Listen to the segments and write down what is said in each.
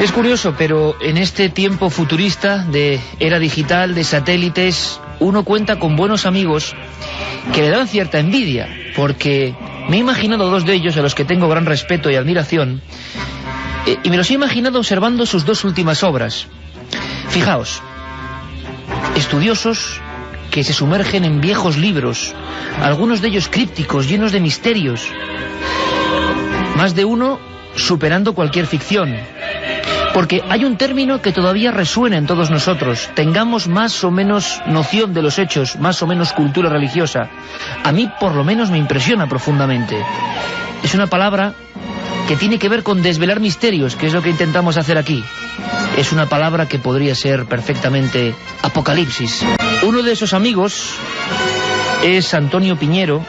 Es curioso, pero en este tiempo futurista de era digital, de satélites, uno cuenta con buenos amigos que le dan cierta envidia, porque me he imaginado dos de ellos, a los que tengo gran respeto y admiración, y me los he imaginado observando sus dos últimas obras. Fijaos, estudiosos que se sumergen en viejos libros, algunos de ellos crípticos, llenos de misterios, más de uno superando cualquier ficción. Porque hay un término que todavía resuena en todos nosotros, tengamos más o menos noción de los hechos, más o menos cultura religiosa. A mí por lo menos me impresiona profundamente. Es una palabra que tiene que ver con desvelar misterios, que es lo que intentamos hacer aquí. Es una palabra que podría ser perfectamente apocalipsis. Uno de esos amigos es Antonio Piñero.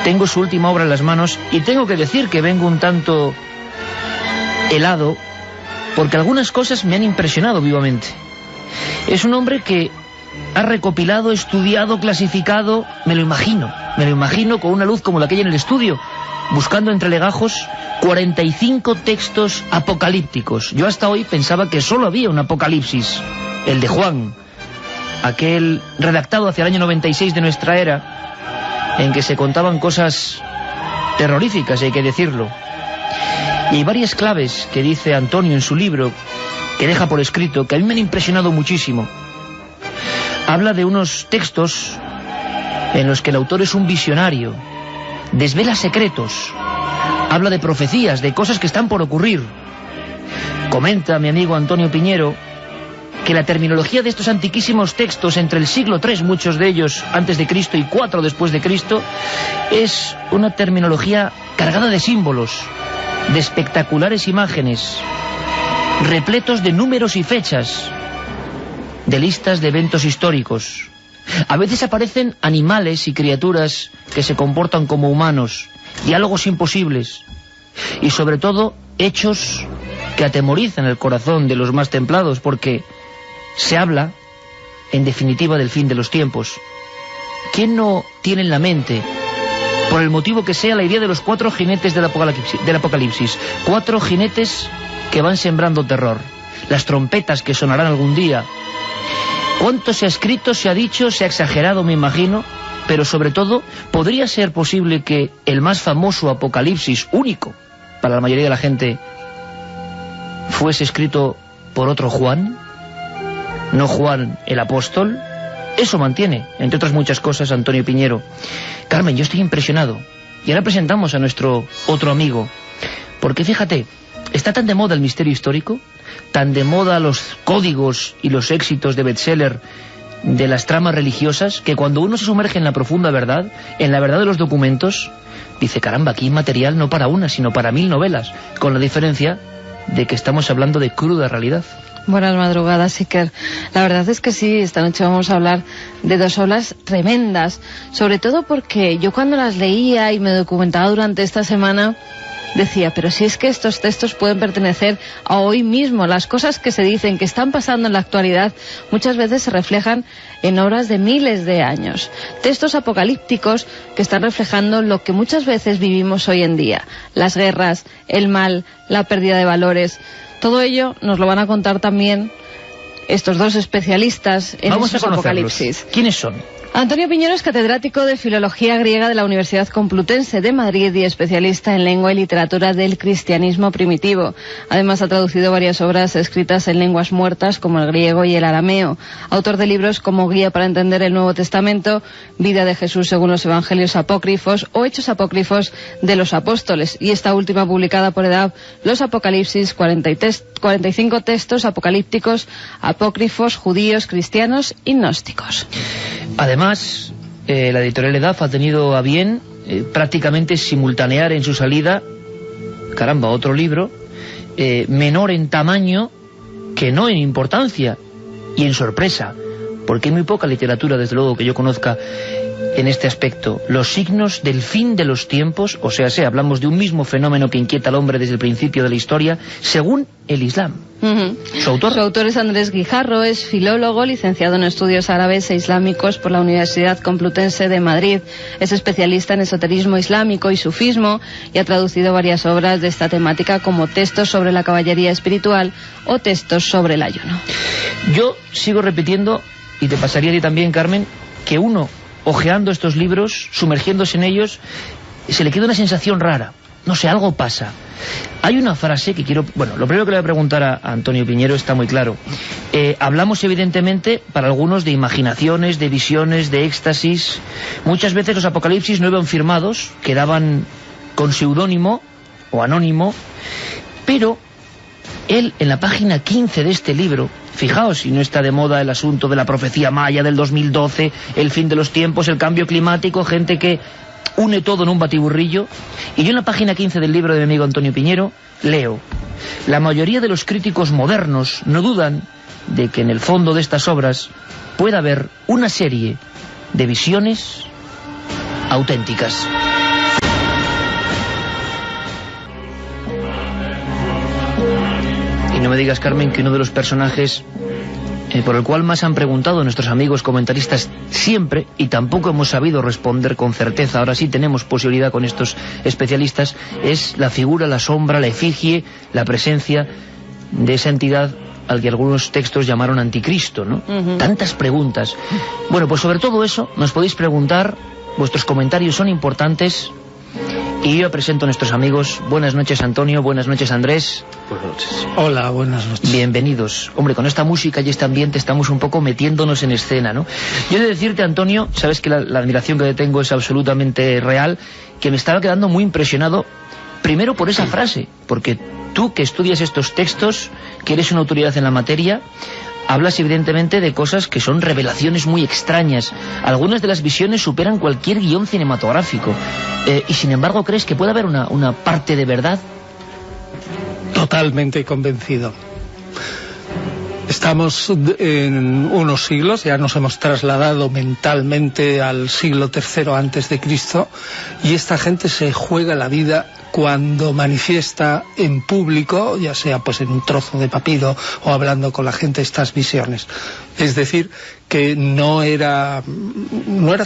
Tengo su última obra en las manos y tengo que decir que vengo un tanto helado, porque algunas cosas me han impresionado vivamente. Es un hombre que ha recopilado, estudiado, clasificado, me lo imagino con una luz como la que hay en el estudio, buscando entre legajos 45 textos apocalípticos. Yo hasta hoy pensaba que solo había un apocalipsis, el de Juan, aquel redactado hacia el año 96 de nuestra era, en que se contaban cosas terroríficas, hay que decirlo. Y hay varias claves que dice Antonio en su libro, que deja por escrito, que a mí me han impresionado muchísimo. Habla de unos textos en los que el autor es un visionario, desvela secretos, habla de profecías, de cosas que están por ocurrir. Comenta mi amigo Antonio Piñero que la terminología de estos antiquísimos textos, entre el siglo III, muchos de ellos antes de Cristo, y IV después de Cristo, es una terminología cargada de símbolos, de espectaculares imágenes, repletos de números y fechas, de listas de eventos históricos. A veces aparecen animales y criaturas que se comportan como humanos, diálogos imposibles, y sobre todo hechos que atemorizan el corazón de los más templados, porque se habla, en definitiva, del fin de los tiempos. ¿Quién no tiene en la mente, por el motivo que sea, la idea de los 4 jinetes del apocalipsis? 4 jinetes que van sembrando terror, las trompetas que sonarán algún día. ¿Cuánto se ha escrito, se ha dicho, se ha exagerado, me imagino? Pero sobre todo, ¿podría ser posible que el más famoso apocalipsis, único para la mayoría de la gente, fuese escrito por otro Juan? ¿No Juan el apóstol? Eso mantiene, entre otras muchas cosas, Antonio Piñero. Carmen, yo estoy impresionado. Y ahora presentamos a nuestro otro amigo. Porque fíjate, está tan de moda el misterio histórico, tan de moda los códigos y los éxitos de bestseller de las tramas religiosas, que cuando uno se sumerge en la profunda verdad, en la verdad de los documentos, dice, caramba, aquí hay material no para una, sino para 1000 novelas, con la diferencia de que estamos hablando de cruda realidad. Buenas madrugadas, Iker. La verdad es que sí, esta noche vamos a hablar de 2 obras tremendas, sobre todo porque yo cuando las leía y me documentaba durante esta semana, decía, pero si es que estos textos pueden pertenecer a hoy mismo. Las cosas que se dicen, que están pasando en la actualidad, muchas veces se reflejan en obras de miles de años. Textos apocalípticos que están reflejando lo que muchas veces vivimos hoy en día. Las guerras, el mal, la pérdida de valores. Todo ello nos lo van a contar también estos 2 especialistas en esos apocalipsis. ¿Quiénes son? Antonio Piñero es catedrático de Filología Griega de la Universidad Complutense de Madrid y especialista en lengua y literatura del cristianismo primitivo. Además ha traducido varias obras escritas en lenguas muertas como el griego y el arameo. Autor de libros como Guía para entender el Nuevo Testamento, Vida de Jesús según los Evangelios apócrifos o Hechos apócrifos de los Apóstoles. Y esta última publicada por EDAV, Los Apocalipsis, 45 textos apocalípticos, apócrifos, judíos, cristianos y gnósticos. Además, la editorial EDAV ha tenido a bien prácticamente simultanear en su salida, caramba, otro libro, menor en tamaño que no en importancia y en sorpresa, porque hay muy poca literatura, desde luego, que yo conozca, en este aspecto los signos del fin de los tiempos, o sea, hablamos de un mismo fenómeno que inquieta al hombre desde el principio de la historia, según el Islam. ¿Su autor? Su autor es Andrés Guijarro, es filólogo, licenciado en estudios árabes e islámicos por la Universidad Complutense de Madrid. Es especialista en esoterismo islámico y sufismo y ha traducido varias obras de esta temática, como Textos sobre la caballería espiritual o Textos sobre el ayuno. Yo sigo repitiendo, y te pasaría a ti también, Carmen, que uno, hojeando estos libros, sumergiéndose en ellos, se le queda una sensación rara. No sé, algo pasa. Hay una frase que quiero... Bueno, lo primero que le voy a preguntar a Antonio Piñero está muy claro. Hablamos evidentemente para algunos de imaginaciones, de visiones, de éxtasis. Muchas veces los apocalipsis no iban firmados, quedaban con seudónimo o anónimo, pero él en la página 15 de este libro, fijaos si no está de moda el asunto de la profecía maya del 2012, el fin de los tiempos, el cambio climático, gente que une todo en un batiburrillo, y yo en la página 15 del libro de mi amigo Antonio Piñero leo: la mayoría de los críticos modernos no dudan de que en el fondo de estas obras pueda haber una serie de visiones auténticas. Y no me digas, Carmen, que uno de los personajes por el cual más han preguntado nuestros amigos comentaristas siempre, y tampoco hemos sabido responder con certeza, ahora sí tenemos posibilidad con estos especialistas, es la figura, la sombra, la efigie, la presencia de esa entidad al que algunos textos llamaron anticristo, ¿no? Tantas preguntas. Bueno, pues sobre todo eso nos podéis preguntar, vuestros comentarios son importantes. Y yo presento a nuestros amigos. Buenas noches, Antonio. Buenas noches, Andrés. Buenas noches. Hola, buenas noches. Bienvenidos. Hombre, con esta música y este ambiente estamos un poco metiéndonos en escena, ¿no? Yo he de decirte, Antonio, sabes que la admiración que le tengo es absolutamente real, que me estaba quedando muy impresionado, primero por esa frase, porque tú que estudias estos textos, que eres una autoridad en la materia, hablas evidentemente de cosas que son revelaciones muy extrañas. Algunas de las visiones superan cualquier guión cinematográfico. Y sin embargo, ¿crees que puede haber una parte de verdad? Totalmente convencido. Estamos en unos siglos, ya nos hemos trasladado mentalmente al siglo III antes de Cristo, y esta gente se juega la vida cuando manifiesta en público, ya sea pues en un trozo de papiro o hablando con la gente, estas visiones. Es decir, que no era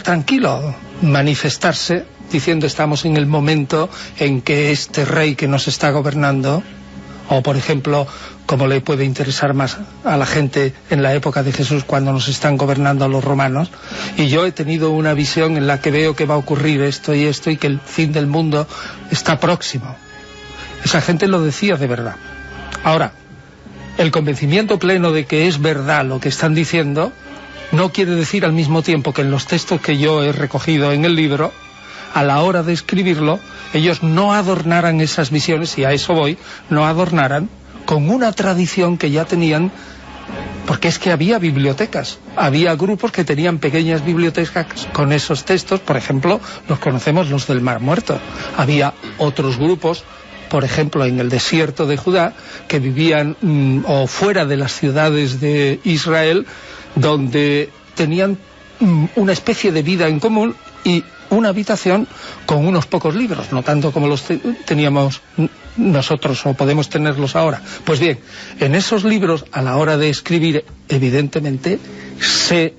tranquilo manifestarse diciendo estamos en el momento en que este rey que nos está gobernando, o por ejemplo, como le puede interesar más a la gente en la época de Jesús, cuando nos están gobernando a los romanos, y yo he tenido una visión en la que veo que va a ocurrir esto y esto, y que el fin del mundo está próximo. Esa gente lo decía de verdad. Ahora, el convencimiento pleno de que es verdad lo que están diciendo no quiere decir al mismo tiempo que en los textos que yo he recogido en el libro, a la hora de escribirlo, ellos no adornaran esas visiones, y a eso voy, no adornaran con una tradición que ya tenían, porque es que había bibliotecas, había grupos que tenían pequeñas bibliotecas con esos textos. Por ejemplo, los conocemos, los del Mar Muerto. Había otros grupos, por ejemplo, en el desierto de Judá, que vivían o fuera de las ciudades de Israel, donde tenían una especie de vida en común y una habitación con unos pocos libros, no tanto como los teníamos nosotros o podemos tenerlos ahora. Pues bien, en esos libros, a la hora de escribir, evidentemente se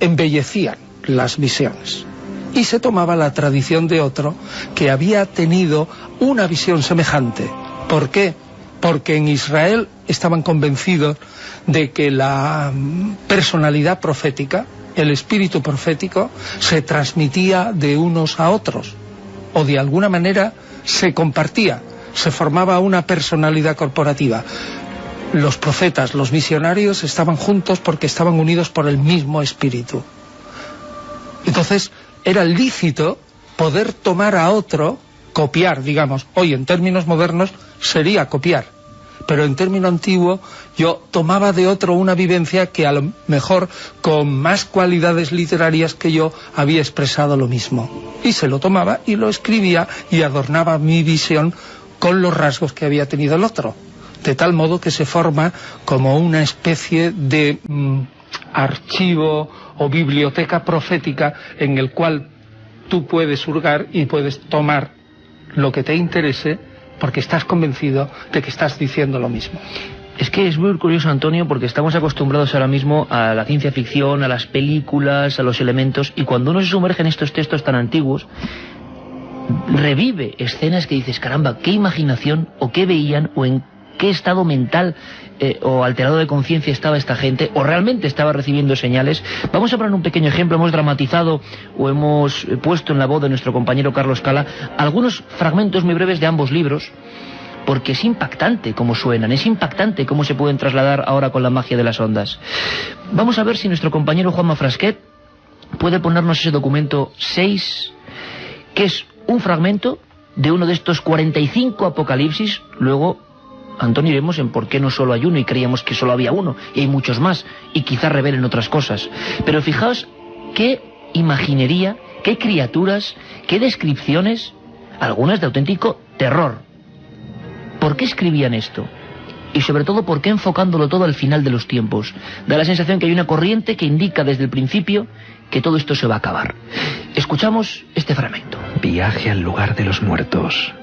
embellecían las visiones y se tomaba la tradición de otro que había tenido una visión semejante. ¿Por qué? Porque en Israel estaban convencidos de que la personalidad profética, el espíritu profético, se transmitía de unos a otros, o de alguna manera se compartía, se formaba una personalidad corporativa. Los profetas, los visionarios estaban juntos porque estaban unidos por el mismo espíritu. Entonces era lícito poder tomar a otro, copiar, digamos. Hoy en términos modernos sería copiar, pero en término antiguo yo tomaba de otro una vivencia que a lo mejor con más cualidades literarias que yo había expresado lo mismo, y se lo tomaba y lo escribía y adornaba mi visión con los rasgos que había tenido el otro, de tal modo que se forma como una especie de archivo o biblioteca profética en el cual tú puedes hurgar y puedes tomar lo que te interese porque estás convencido de que estás diciendo lo mismo. Es que es muy curioso, Antonio, porque estamos acostumbrados ahora mismo a la ciencia ficción, a las películas, a los elementos, y cuando uno se sumerge en estos textos tan antiguos, revive escenas que dices, caramba, qué imaginación, o qué veían, o en qué estado mental o alterado de conciencia estaba esta gente, o realmente estaba recibiendo señales. Vamos a poner un pequeño ejemplo. Hemos dramatizado o hemos puesto en la voz de nuestro compañero Carlos Cala algunos fragmentos muy breves de ambos libros, porque es impactante cómo suenan, es impactante cómo se pueden trasladar ahora con la magia de las ondas. Vamos a ver si nuestro compañero Juanma Frasquet puede ponernos ese documento 6, que es un fragmento de uno de estos 45 apocalipsis. Luego, Antonio, iremos en por qué no solo hay uno y creíamos que solo había uno, y hay muchos más, y quizá revelen otras cosas. Pero fijaos qué imaginería, qué criaturas, qué descripciones, algunas de auténtico terror. ¿Por qué escribían esto? Y sobre todo, ¿por qué enfocándolo todo al final de los tiempos? Da la sensación que hay una corriente que indica desde el principio que todo esto se va a acabar. Escuchamos este fragmento. Viaje al lugar de los muertos.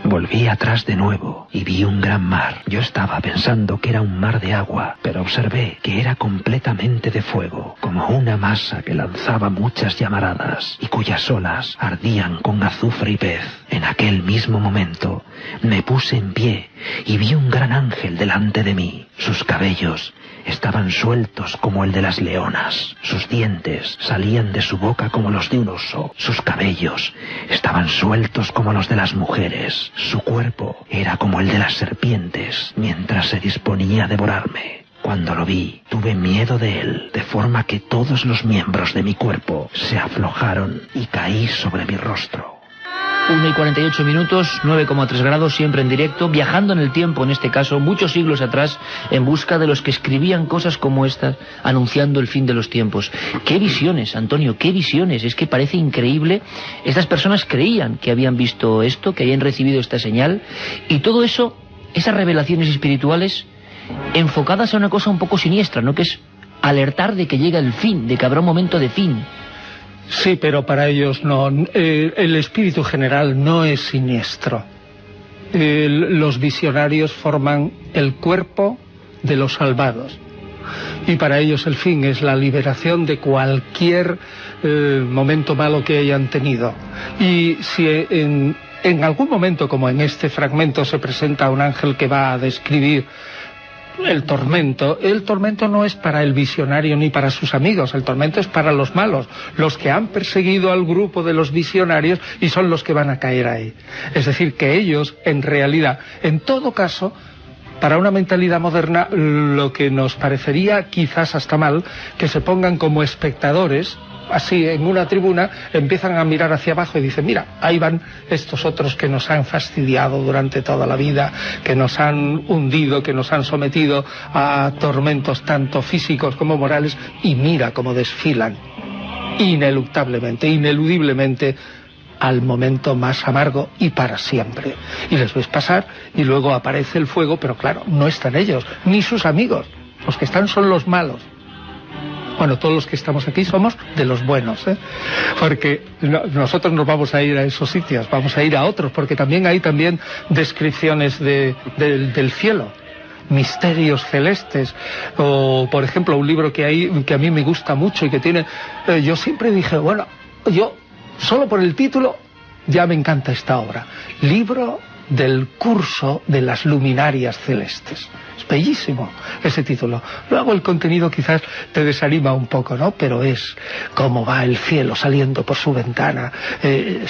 Volví atrás de nuevo y vi un gran mar. Yo estaba pensando que era un mar de agua, pero observé que era completamente de fuego, como una masa que lanzaba muchas llamaradas y cuyas olas ardían con azufre y pez. En aquel mismo momento me puse en pie y vi un gran ángel delante de mí. Sus cabellos estaban sueltos como el de las leonas. Sus dientes salían de su boca como los de un oso. Sus cabellos estaban sueltos como los de las mujeres. Su cuerpo era como el de las serpientes, mientras se disponía a devorarme. Cuando lo vi, tuve miedo de él, de forma que todos los miembros de mi cuerpo se aflojaron y caí sobre mi rostro. 1:48, 9,3 grados, siempre en directo, viajando en el tiempo, en este caso, muchos siglos atrás, en busca de los que escribían cosas como estas, anunciando el fin de los tiempos. ¡Qué visiones, Antonio, qué visiones! Es que parece increíble. Estas personas creían que habían visto esto, que habían recibido esta señal, y todo eso, esas revelaciones espirituales, enfocadas a una cosa un poco siniestra, ¿no?, que es alertar de que llega el fin, de que habrá un momento de fin. Sí, pero para ellos no. El espíritu general no es siniestro. Los visionarios forman el cuerpo de los salvados. Y para ellos el fin es la liberación de cualquier momento malo que hayan tenido. Y si en algún momento, como en este fragmento, se presenta un ángel que va a describir el tormento no es para el visionario ni para sus amigos, el tormento es para los malos, los que han perseguido al grupo de los visionarios y son los que van a caer ahí. Es decir, que ellos, en realidad, en todo caso, para una mentalidad moderna, lo que nos parecería quizás hasta mal, que se pongan como espectadores, así en una tribuna, empiezan a mirar hacia abajo y dicen, mira, ahí van estos otros que nos han fastidiado durante toda la vida, que nos han hundido, que nos han sometido a tormentos tanto físicos como morales, y mira cómo desfilan ineluctablemente, ineludiblemente, al momento más amargo y para siempre. Y les ves pasar y luego aparece el fuego, pero claro, no están ellos, ni sus amigos. Los que están son los malos. Bueno, todos los que estamos aquí somos de los buenos, ¿eh? Porque nosotros nos vamos a ir a esos sitios, vamos a ir a otros, porque también hay descripciones del cielo, misterios celestes, o por ejemplo un libro que a mí me gusta mucho y que tiene, yo siempre dije, bueno, yo solo por el título ya me encanta esta obra, Libro del curso de las luminarias celestes. Es bellísimo ese título. Luego el contenido quizás te desanima un poco, ¿no? Pero es cómo va el cielo saliendo por su ventana, el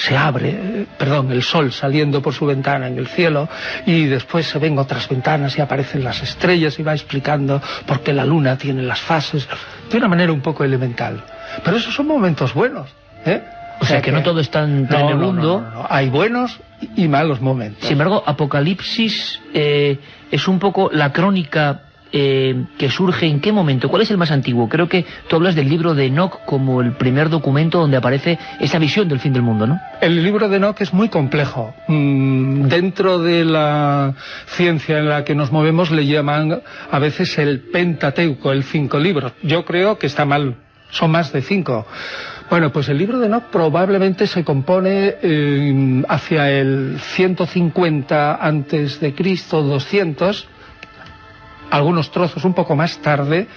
sol saliendo por su ventana en el cielo, y después se ven otras ventanas y aparecen las estrellas y va explicando por qué la luna tiene las fases, de una manera un poco elemental. Pero esos son momentos buenos, ¿eh? O sea que no todo es tan tremebundo. No. Hay buenos y malos momentos. Sin embargo, Apocalipsis es un poco la crónica que surge ¿en qué momento? ¿Cuál es el más antiguo? Creo que tú hablas del libro de Enoc como el primer documento donde aparece esa visión del fin del mundo, ¿no? El libro de Enoc es muy complejo. Dentro de la ciencia en la que nos movemos le llaman a veces el Pentateuco, el 5 libros. Yo creo que está mal. Son más de 5, Bueno, pues el libro de Enoc probablemente se compone hacia el 150 antes de Cristo, 200, algunos trozos un poco más tarde,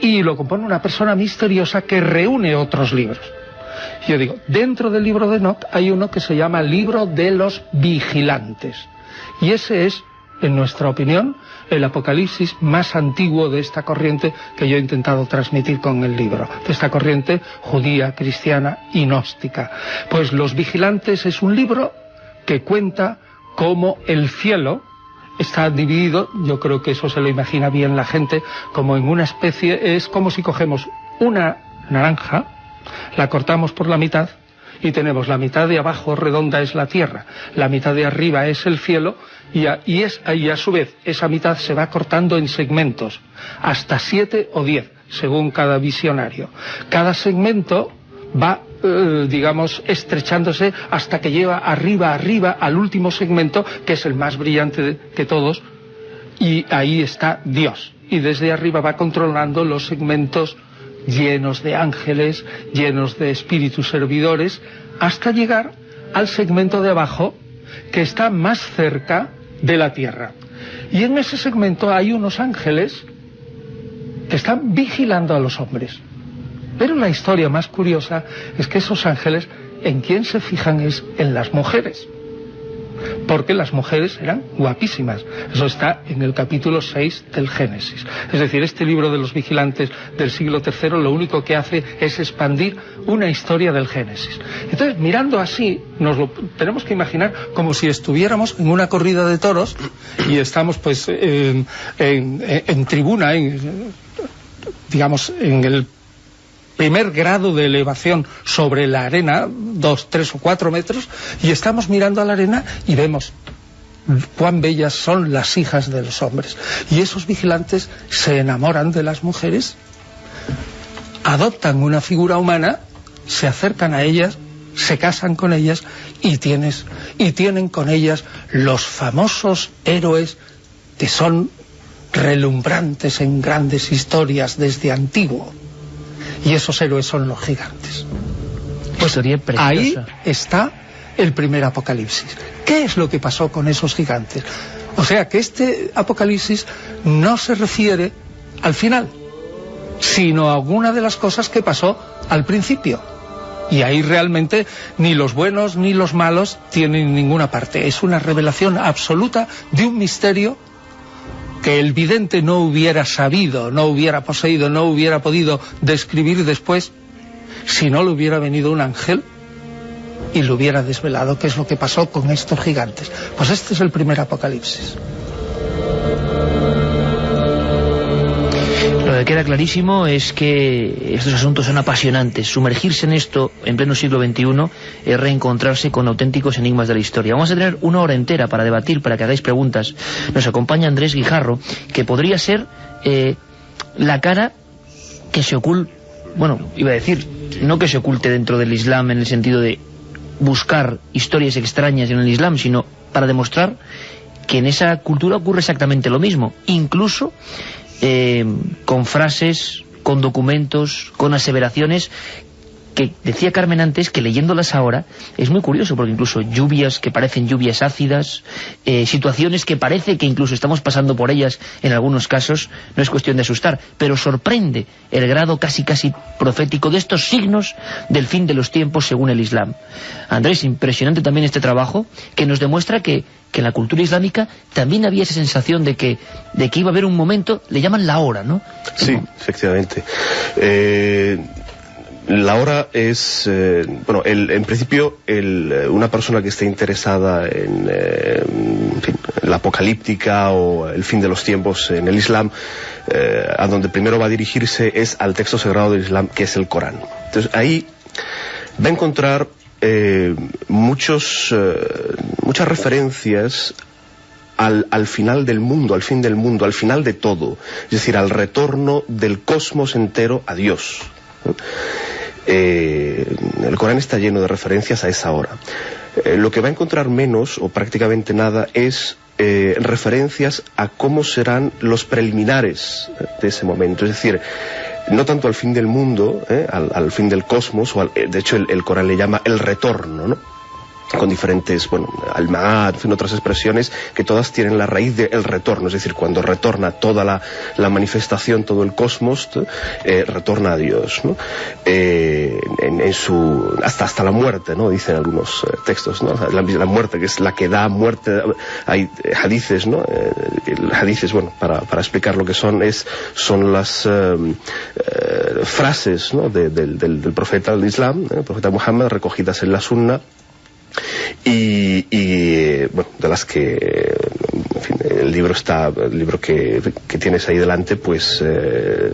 y lo compone una persona misteriosa que reúne otros libros. Yo digo, dentro del libro de Enoc hay uno que se llama Libro de los Vigilantes, y ese es, en nuestra opinión, el Apocalipsis más antiguo de esta corriente que yo he intentado transmitir con el libro, de esta corriente judía, cristiana y gnóstica. Pues Los Vigilantes es un libro que cuenta cómo el cielo está dividido, yo creo que eso se lo imagina bien la gente, como en una especie, es como si cogemos una naranja, la cortamos por la mitad, y tenemos la mitad de abajo redonda es la tierra, la mitad de arriba es el cielo, y a su vez esa mitad se va cortando en segmentos, hasta 7 o 10, según cada visionario. Cada segmento va, digamos, estrechándose hasta que lleva arriba al último segmento, que es el más brillante que todos, y ahí está Dios. Y desde arriba va controlando los segmentos llenos de ángeles, llenos de espíritus servidores, hasta llegar al segmento de abajo, que está más cerca de la tierra. Y en ese segmento hay unos ángeles que están vigilando a los hombres. Pero la historia más curiosa es que esos ángeles, en quien se fijan es en las mujeres, porque las mujeres eran guapísimas. Eso está en el capítulo 6 del Génesis. Es decir, este libro de los vigilantes del siglo III lo único que hace es expandir una historia del Génesis. Entonces, mirando así, nos lo tenemos que imaginar como si estuviéramos en una corrida de toros y estamos pues en tribuna, digamos, en el primer grado de elevación sobre la arena, 2, 3 o 4 metros, y estamos mirando a la arena y vemos cuán bellas son las hijas de los hombres. Y esos vigilantes se enamoran de las mujeres, adoptan una figura humana, se acercan a ellas, se casan con ellas y tienen con ellas los famosos héroes que son relumbrantes en grandes historias desde antiguo. Y esos héroes son los gigantes. Pues ahí está el primer Apocalipsis. ¿Qué es lo que pasó con esos gigantes? O sea que este Apocalipsis no se refiere al final, sino a alguna de las cosas que pasó al principio. Y ahí realmente ni los buenos ni los malos tienen ninguna parte. Es una revelación absoluta de un misterio que el vidente no hubiera sabido, no hubiera poseído, no hubiera podido describir después, si no le hubiera venido un ángel y lo hubiera desvelado. ¿Qué es lo que pasó con estos gigantes? Pues este es el primer Apocalipsis. Lo que queda clarísimo es que estos asuntos son apasionantes. Sumergirse en esto en pleno siglo XXI es reencontrarse con auténticos enigmas de la historia. Vamos a tener 1 hora entera para debatir, para que hagáis preguntas. Nos acompaña Andrés Guijarro, que podría ser la cara que se oculte, bueno, iba a decir, no que se oculte dentro del Islam en el sentido de buscar historias extrañas en el Islam, sino para demostrar que en esa cultura ocurre exactamente lo mismo, incluso con frases, con documentos, con aseveraciones que decía Carmen antes, que leyéndolas ahora es muy curioso, porque incluso lluvias que parecen lluvias ácidas, situaciones que parece que incluso estamos pasando por ellas en algunos casos, no es cuestión de asustar, pero sorprende el grado casi profético de estos signos del fin de los tiempos según el Islam. Andrés, impresionante también este trabajo que nos demuestra que en la cultura islámica también había esa sensación de que iba a haber un momento, le llaman la hora, ¿no? Sí, efectivamente. La hora es, bueno, en principio, una persona que esté interesada en la apocalíptica o el fin de los tiempos en el Islam, a donde primero va a dirigirse es al texto sagrado del Islam, que es el Corán. Entonces ahí va a encontrar muchas referencias al final del mundo, al fin del mundo, al final de todo, es decir, al retorno del cosmos entero a Dios, ¿no? El Corán está lleno de referencias a esa hora. Lo que va a encontrar menos o prácticamente nada es referencias a cómo serán los preliminares de ese momento, es decir, no tanto al fin del mundo, al fin del cosmos, de hecho el Corán le llama el retorno, ¿no? Con diferentes, al-Ma'ad, en otras expresiones, que todas tienen la raíz del retorno, es decir, cuando retorna toda la manifestación, todo el cosmos, retorna a Dios, ¿no? Hasta la muerte, ¿no? Dicen algunos textos, ¿no? La muerte, que es la que da muerte. Hay hadices, ¿no? Hadices, para explicar lo que son las frases, ¿no? del profeta del Islam, el profeta Muhammad, recogidas en la Sunna, y de las que, en fin, el libro que tienes ahí delante, pues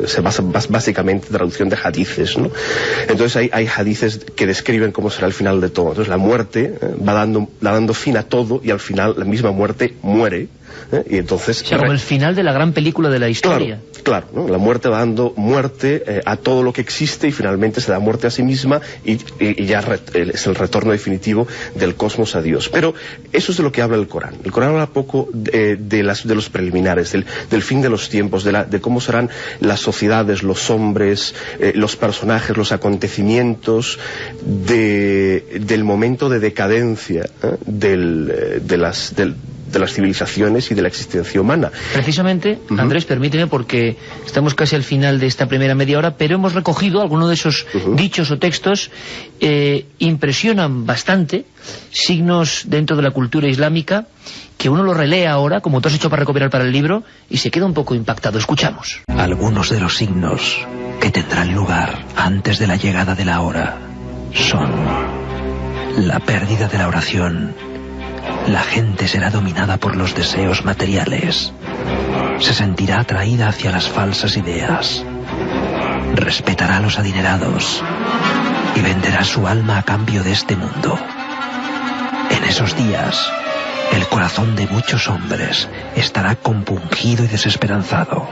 se basa básicamente en traducción de hadices, ¿no? Entonces hay hadices que describen cómo será el final de todo. Entonces la muerte va dando fin a todo, y al final la misma muerte muere, y entonces... O sea, como el final de la gran película de la historia. Claro, ¿no? La muerte va dando muerte a todo lo que existe, y finalmente se da muerte a sí misma, y ya es el retorno definitivo del cosmos a Dios. Pero eso es de lo que habla el Corán. El Corán habla poco de los preliminares, del fin de los tiempos, de cómo serán las sociedades, los hombres, los personajes, los acontecimientos, del momento de decadencia de las civilizaciones y de la existencia humana. Precisamente, Andrés, permíteme, porque estamos casi al final de esta primera media hora, pero hemos recogido algunos de esos dichos o textos, impresionan bastante, signos dentro de la cultura islámica, que uno lo relee ahora, como tú has hecho para recopilar para el libro, y se queda un poco impactado. Escuchamos. Algunos de los signos que tendrán lugar antes de la llegada de la hora son la pérdida de la oración. La gente será dominada por los deseos materiales. Se sentirá atraída hacia las falsas ideas. Respetará a los adinerados y venderá su alma a cambio de este mundo. En esos días, el corazón de muchos hombres estará compungido y desesperanzado.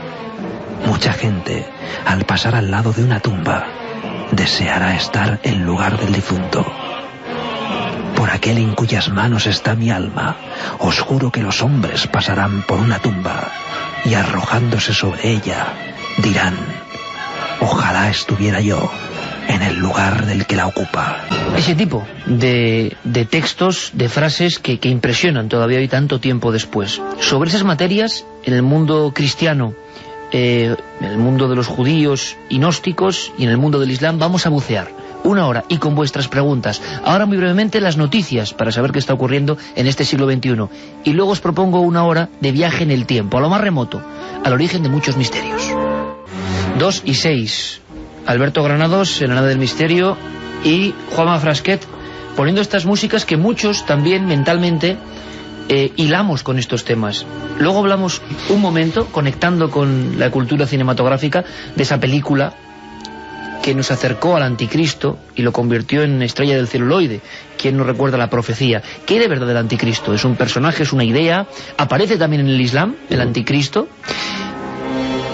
Mucha gente, al pasar al lado de una tumba, deseará estar en lugar del difunto. Por aquel en cuyas manos está mi alma, os juro que los hombres pasarán por una tumba y, arrojándose sobre ella, dirán: ojalá estuviera yo en el lugar del que la ocupa. Ese tipo de textos, de frases que impresionan todavía hoy, tanto tiempo después. Sobre esas materias, en el mundo cristiano, en el mundo de los judíos y gnósticos, y en el mundo del Islam, vamos a bucear una hora, y con vuestras preguntas. Ahora, muy brevemente, las noticias, para saber qué está ocurriendo en este siglo XXI. Y luego os propongo una hora de viaje en el tiempo, a lo más remoto, al origen de muchos misterios. 2:06. Alberto Granados, en la nave del misterio, y Juanma Frasquet, poniendo estas músicas que muchos también mentalmente hilamos con estos temas. Luego hablamos un momento, conectando con la cultura cinematográfica, de esa película que nos acercó al anticristo y lo convirtió en estrella del celuloide. ¿Quién nos recuerda la profecía? ¿Qué de verdad el anticristo? ¿Es un personaje, es una idea? ¿Aparece también en el Islam, el anticristo?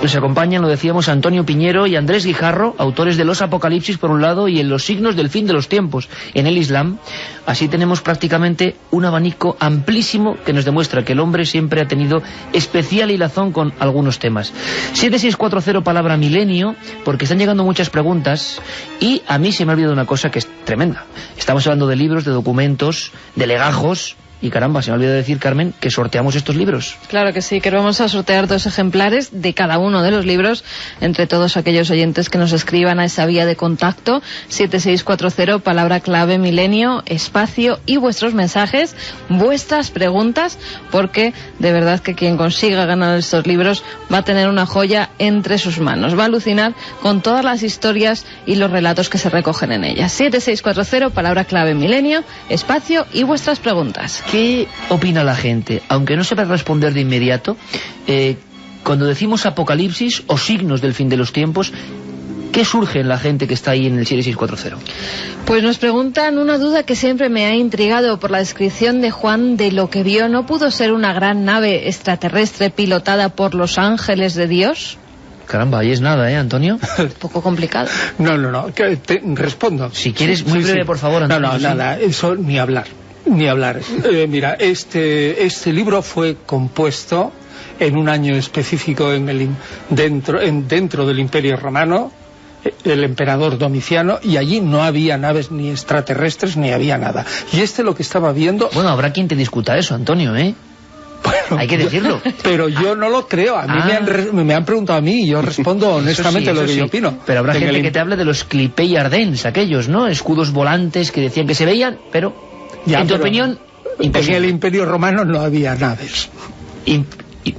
Nos acompañan, lo decíamos, Antonio Piñero y Andrés Guijarro, autores de Los Apocalipsis por un lado y en Los signos del fin de los tiempos en el Islam. Así tenemos prácticamente un abanico amplísimo que nos demuestra que el hombre siempre ha tenido especial hilazón con algunos temas. 7640 palabra milenio, porque están llegando muchas preguntas y a mí se me ha olvidado una cosa que es tremenda. Estamos hablando de libros, de documentos, de legajos. Y caramba, se me olvidó decir, Carmen, que sorteamos estos libros. Claro que sí, que vamos a sortear 2 ejemplares de cada uno de los libros entre todos aquellos oyentes que nos escriban a esa vía de contacto 7640, palabra clave milenio, espacio y vuestros mensajes, vuestras preguntas, porque de verdad que quien consiga ganar estos libros va a tener una joya entre sus manos, va a alucinar con todas las historias y los relatos que se recogen en ellas. 7640, palabra clave milenio, espacio y vuestras preguntas. ¿Qué opina la gente? Aunque no sepa responder de inmediato, cuando decimos apocalipsis o signos del fin de los tiempos, ¿qué surge en la gente que está ahí en el 7640? Pues nos preguntan una duda que siempre me ha intrigado por la descripción de Juan de lo que vio. ¿No pudo ser una gran nave extraterrestre pilotada por los ángeles de Dios? Caramba, ahí es nada, Antonio? Un poco complicado. No, respondo. Si quieres, muy breve, por favor, Antonio. No, nada, eso ni hablar. Mira, este libro fue compuesto en un año específico dentro del Imperio Romano, el emperador Domiciano, y allí no había naves ni extraterrestres ni había nada. Y lo que estaba viendo... Bueno, habrá quien te discuta eso, Antonio, ¿eh? Bueno, hay que decirlo. Pero yo no lo creo. A mí me han preguntado a mí y yo respondo honestamente lo que yo opino. Pero habrá gente que te hable de los Clipei Ardens, aquellos, ¿no? Escudos volantes que decían que se veían, pero en tu opinión, imposible. En el Imperio Romano no había naves.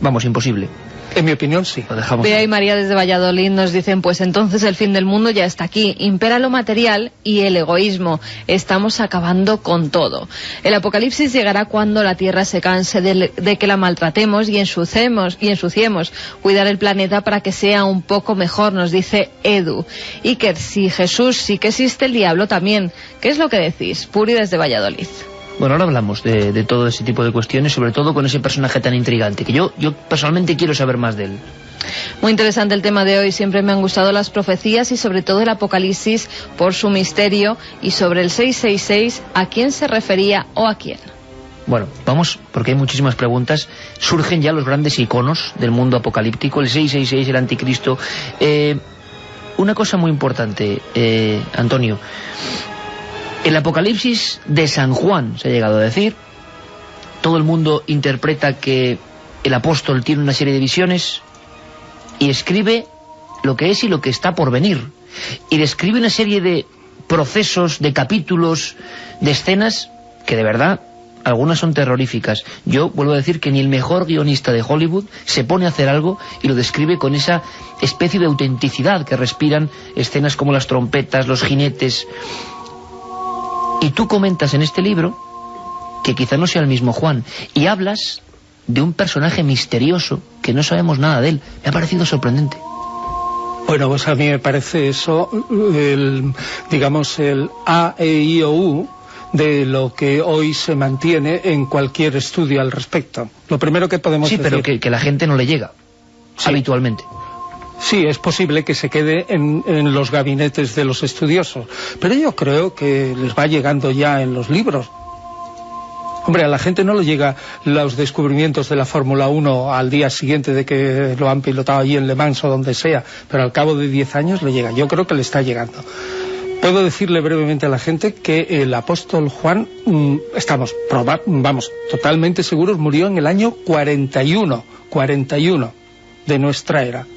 Vamos, imposible. En mi opinión, sí. Bea y María desde Valladolid nos dicen, pues entonces el fin del mundo ya está aquí. Impera lo material y el egoísmo. Estamos acabando con todo. El apocalipsis llegará cuando la Tierra se canse de que la maltratemos y ensuciemos. Cuidar el planeta para que sea un poco mejor, nos dice Edu. Y que si Jesús sí que existe, el diablo también. ¿Qué es lo que decís? Puri desde Valladolid. Bueno, ahora hablamos de todo ese tipo de cuestiones, sobre todo con ese personaje tan intrigante, que yo personalmente quiero saber más de él. Muy interesante el tema de hoy. Siempre me han gustado las profecías y sobre todo el Apocalipsis por su misterio. Y sobre el 666, ¿a quién se refería o a quién? Bueno, vamos, porque hay muchísimas preguntas. Surgen ya los grandes iconos del mundo apocalíptico, el 666, el anticristo. Una cosa muy importante, Antonio. El Apocalipsis de San Juan, se ha llegado a decir. Todo el mundo interpreta que el apóstol tiene una serie de visiones y escribe lo que es y lo que está por venir. Y describe una serie de procesos, de capítulos, de escenas que de verdad, algunas son terroríficas. Yo vuelvo a decir que ni el mejor guionista de Hollywood se pone a hacer algo y lo describe con esa especie de autenticidad que respiran escenas como las trompetas, los jinetes. Y tú comentas en este libro que quizá no sea el mismo Juan, y hablas de un personaje misterioso que no sabemos nada de él. Me ha parecido sorprendente. Bueno, pues a mí me parece eso, el A, E, I, O, U de lo que hoy se mantiene en cualquier estudio al respecto. Lo primero que podemos decir... Sí, pero que la gente no le llega, habitualmente. Sí, es posible que se quede en los gabinetes de los estudiosos, pero yo creo que les va llegando ya en los libros. Hombre, a la gente no le llega los descubrimientos de la Fórmula 1 al día siguiente de que lo han pilotado allí en Le Mans o donde sea, pero al cabo de 10 años le llega. Yo creo que le está llegando. Puedo decirle brevemente a la gente que el apóstol Juan, estamos totalmente seguros, murió en el año 41 de nuestra era.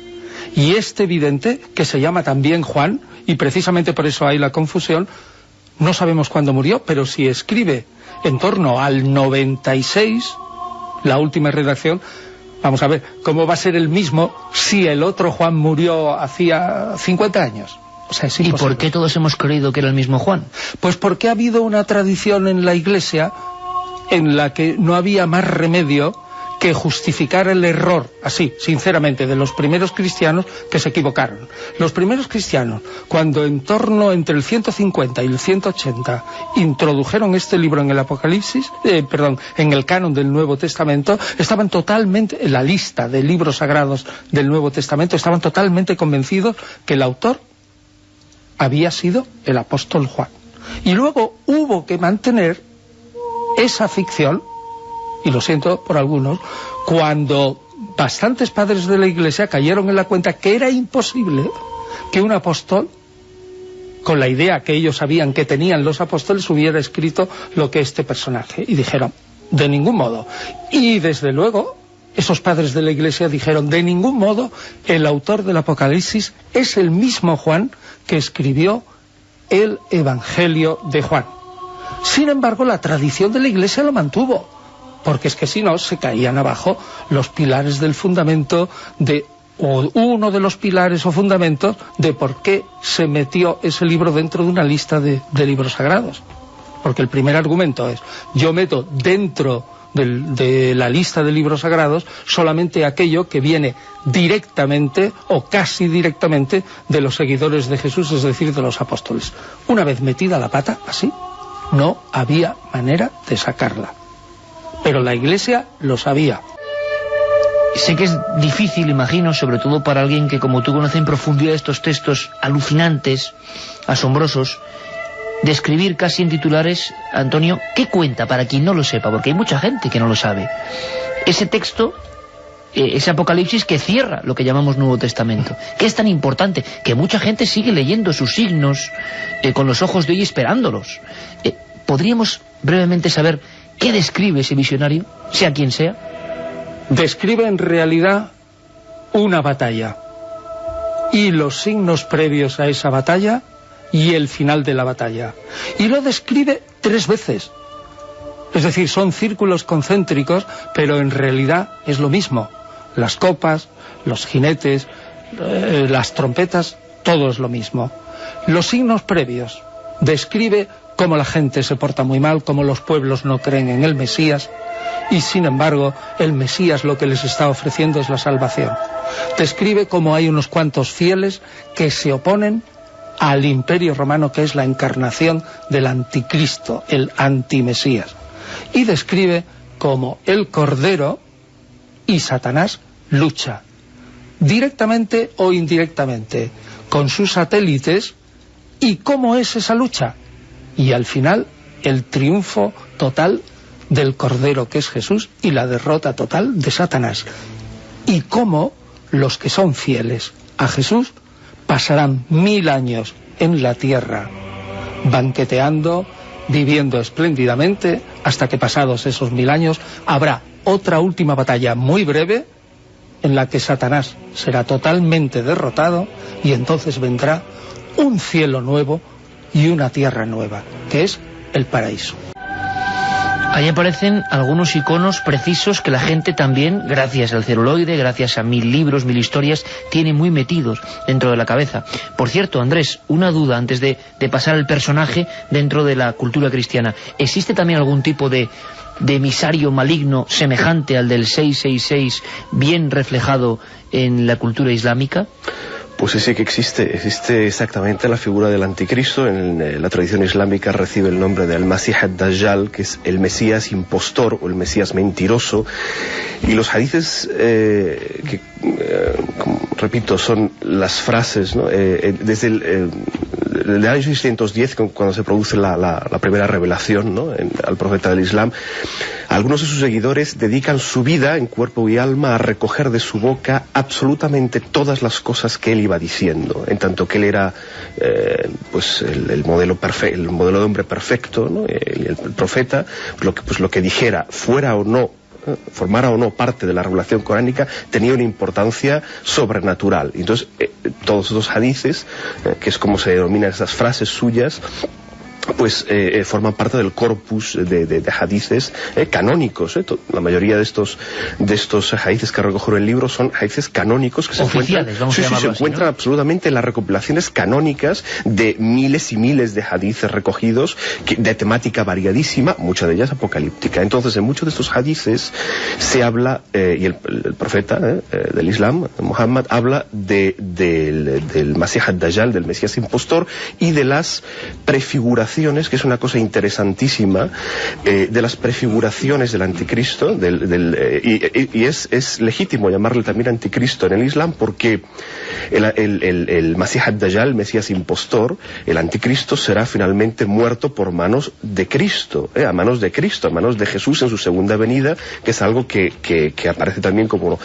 Y este vidente, que se llama también Juan, y precisamente por eso hay la confusión, no sabemos cuándo murió, pero si escribe en torno al 96, la última redacción, vamos a ver, ¿cómo va a ser el mismo si el otro Juan murió hacía 50 años? O sea, es imposible. ¿Y por qué todos hemos creído que era el mismo Juan? Pues porque ha habido una tradición en la Iglesia en la que no había más remedio que justificar el error, así, sinceramente, de los primeros cristianos que se equivocaron. Los primeros cristianos, cuando en torno entre el 150 y el 180 introdujeron este libro en el Apocalipsis, en el canon del Nuevo Testamento, estaban totalmente, en la lista de libros sagrados del Nuevo Testamento, estaban totalmente convencidos que el autor había sido el apóstol Juan. Y luego hubo que mantener esa ficción, y lo siento por algunos, cuando bastantes padres de la Iglesia cayeron en la cuenta que era imposible que un apóstol, con la idea que ellos sabían que tenían los apóstoles, hubiera escrito lo que este personaje. Y dijeron, de ningún modo. Y desde luego, esos padres de la Iglesia dijeron, de ningún modo, el autor del Apocalipsis es el mismo Juan que escribió el Evangelio de Juan. Sin embargo, la tradición de la Iglesia lo mantuvo, porque es que si no, se caían abajo los pilares del fundamento o uno de los pilares o fundamentos de por qué se metió ese libro dentro de una lista de libros sagrados. Porque el primer argumento es, yo meto dentro de la lista de libros sagrados solamente aquello que viene directamente o casi directamente de los seguidores de Jesús, es decir, de los apóstoles. Una vez metida la pata, así, no había manera de sacarla. Pero la Iglesia lo sabía. Sé que es difícil, imagino, sobre todo para alguien que como tú conoce en profundidad estos textos alucinantes, asombrosos, describir casi en titulares, Antonio, ¿qué cuenta para quien no lo sepa? Porque hay mucha gente que no lo sabe. Ese texto ese Apocalipsis que cierra lo que llamamos Nuevo Testamento, que es tan importante, que mucha gente sigue leyendo sus signos con los ojos de hoy, esperándolos. ¿Podríamos brevemente saber qué describe ese visionario, sea quien sea? Describe en realidad una batalla y los signos previos a esa batalla y el final de la batalla, y lo describe 3 veces. Es decir, son círculos concéntricos, pero en realidad es lo mismo. Las copas, los jinetes, las trompetas, todo es lo mismo. Los signos previos describe cómo la gente se porta muy mal, cómo los pueblos no creen en el Mesías, y sin embargo el Mesías lo que les está ofreciendo es la salvación. Describe cómo hay unos cuantos fieles que se oponen al Imperio Romano, que es la encarnación del anticristo, el antimesías. Y describe cómo el Cordero y Satanás lucha, directamente o indirectamente, con sus satélites, y cómo es esa lucha. Y al final, el triunfo total del Cordero, que es Jesús, y la derrota total de Satanás. Y cómo los que son fieles a Jesús pasarán 1000 años en la tierra, banqueteando, viviendo espléndidamente, hasta que pasados esos 1000 años habrá otra última batalla muy breve, en la que Satanás será totalmente derrotado, y entonces vendrá un cielo nuevo y una tierra nueva, que es el paraíso. Ahí aparecen algunos iconos precisos que la gente también, gracias al celuloide, gracias a 1000 libros, 1000 historias, tiene muy metidos dentro de la cabeza. Por cierto, Andrés, una duda antes de pasar al personaje dentro de la cultura cristiana. ¿Existe también algún tipo de emisario maligno semejante al del 666, bien reflejado en la cultura islámica? Pues sí que existe exactamente la figura del anticristo. En la tradición islámica recibe el nombre de Al-Masih ad-Dajjal, que es el Mesías impostor o el Mesías mentiroso. Y los hadices, repito, son las frases, ¿no? Desde el año 610, cuando se produce la primera revelación, ¿no?, al profeta del Islam, algunos de sus seguidores dedican su vida en cuerpo y alma a recoger de su boca absolutamente todas las cosas que él iba diciendo, en tanto que él era pues el modelo de hombre perfecto, ¿no?, el profeta, lo que dijera, fuera o no, formara o no parte de la revelación coránica, tenía una importancia sobrenatural. Entonces, todos esos hadices, que es como se denominan esas frases suyas, pues forman parte del corpus de hadices canónicos. La mayoría de estos hadices que recojo en el libro son hadices canónicos que se encuentran absolutamente en las recopilaciones canónicas de miles y miles de hadices recogidos de temática variadísima, muchas de ellas apocalíptica. Entonces, en muchos de estos hadices se habla, y el profeta del Islam, Muhammad, habla del Masih ad-Dajjal, del Mesías impostor, y de las prefiguraciones, que es una cosa interesantísima, de las prefiguraciones del anticristo, y es legítimo llamarle también anticristo en el Islam, porque el Masih ad-Dajjal, el Mesías impostor, el anticristo, será finalmente muerto por manos de Cristo, a manos de Cristo, a manos de Jesús en su segunda venida, que es algo que aparece también como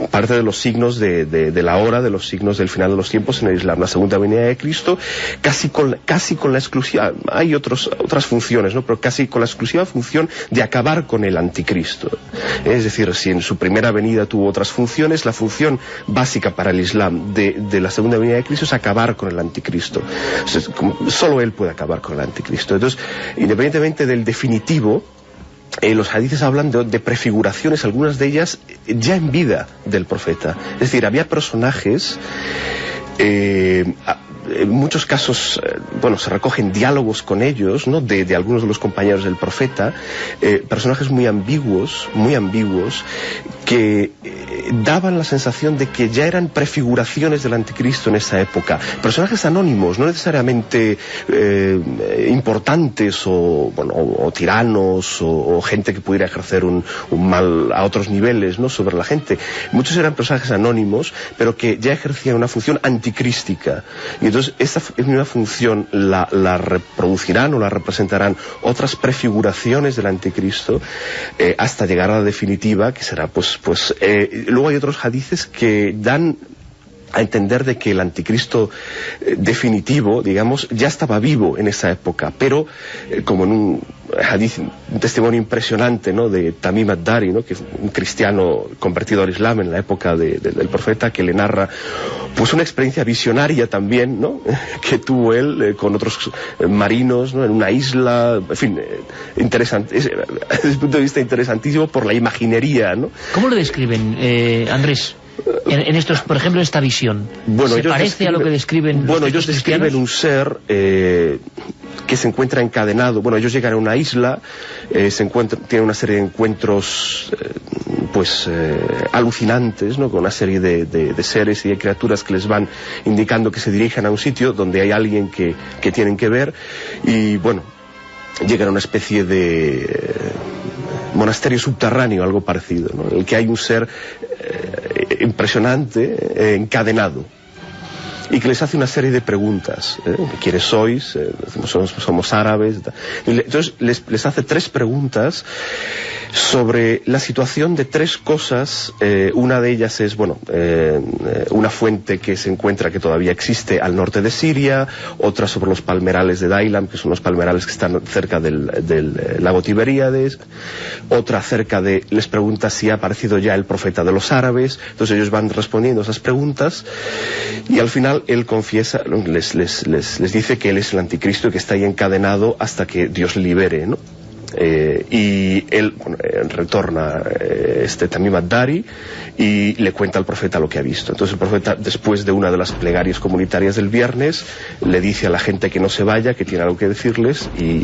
parte de los signos de la hora, de los signos del final de los tiempos en el Islam. La segunda venida de Cristo, casi con la exclusiva, hay otras funciones, ¿no?, pero casi con la exclusiva función de acabar con el anticristo. Es decir, si en su primera venida tuvo otras funciones, la función básica para el Islam de la segunda venida de Cristo es acabar con el anticristo. Solo él puede acabar con el anticristo. Entonces, independientemente del definitivo, los hadices hablan de prefiguraciones, algunas de ellas ya en vida del profeta. Es decir, había personajes, en muchos casos, se recogen diálogos con ellos, ¿no?, de algunos de los compañeros del profeta, personajes muy ambiguos, que daban la sensación de que ya eran prefiguraciones del anticristo en esa época. Personajes anónimos, no necesariamente importantes o tiranos o gente que pudiera ejercer un mal a otros niveles, ¿no?, sobre la gente. Muchos eran personajes anónimos, pero que ya ejercían una función anticrística. Y entonces esta misma función la reproducirán o la representarán otras prefiguraciones del anticristo, hasta llegar a la definitiva, que será pues luego hay otros hadices que dan a entender de que el anticristo definitivo, digamos, ya estaba vivo en esa época, pero como en un hadith, un testimonio impresionante, ¿no?, de Tamim ad-Dari, ¿no?, que es un cristiano convertido al Islam en la época del profeta, que le narra pues una experiencia visionaria también, ¿no?, que tuvo él con otros marinos, ¿no?, en una isla, en fin, interesante, desde el punto de vista interesantísimo por la imaginería, ¿no? ¿Cómo lo describen, Andrés? En estos, por ejemplo, esta visión, bueno, ¿se parece a lo que describen los ellos describen un ser que se encuentra encadenado. Bueno, ellos llegan a una isla, tienen una serie de encuentros alucinantes, ¿no?, con una serie de seres y de criaturas que les van indicando que se dirijan a un sitio donde hay alguien que tienen que ver, y bueno, llegan a una especie de monasterio subterráneo, algo parecido, ¿no?, en el que hay un ser impresionante, encadenado, y que les hace una serie de preguntas. ¿Quiénes sois? Somos árabes. Entonces les hace 3 preguntas sobre la situación de 3 cosas. Una de ellas es, una fuente que se encuentra, que todavía existe, al norte de Siria. Otra sobre los palmerales de Dailam, que son los palmerales que están cerca del lago Tiberíades. Otra les pregunta si ha aparecido ya el profeta de los árabes. Entonces ellos van respondiendo esas preguntas, y al final él confiesa, les dice que él es el anticristo y que está ahí encadenado hasta que Dios libere, ¿no? Y él retorna Tamim ad-Dari y le cuenta al profeta lo que ha visto. Entonces el profeta, después de una de las plegarias comunitarias del viernes, le dice a la gente que no se vaya, que tiene algo que decirles, y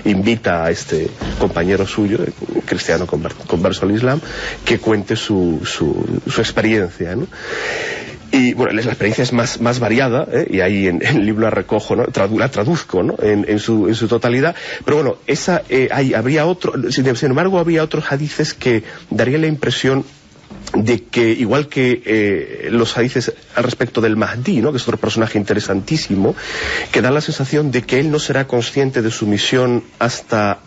invita a este compañero suyo, cristiano converso al Islam, que cuente su experiencia, ¿no? Y bueno, la experiencia es más variada, y ahí en el libro la recojo, ¿no?, la traduzco, ¿no?, en su totalidad. Pero bueno, sin embargo, había otros hadices que darían la impresión de que, igual que los hadices al respecto del Mahdi, ¿no?, que es otro personaje interesantísimo, que da la sensación de que él no será consciente de su misión hasta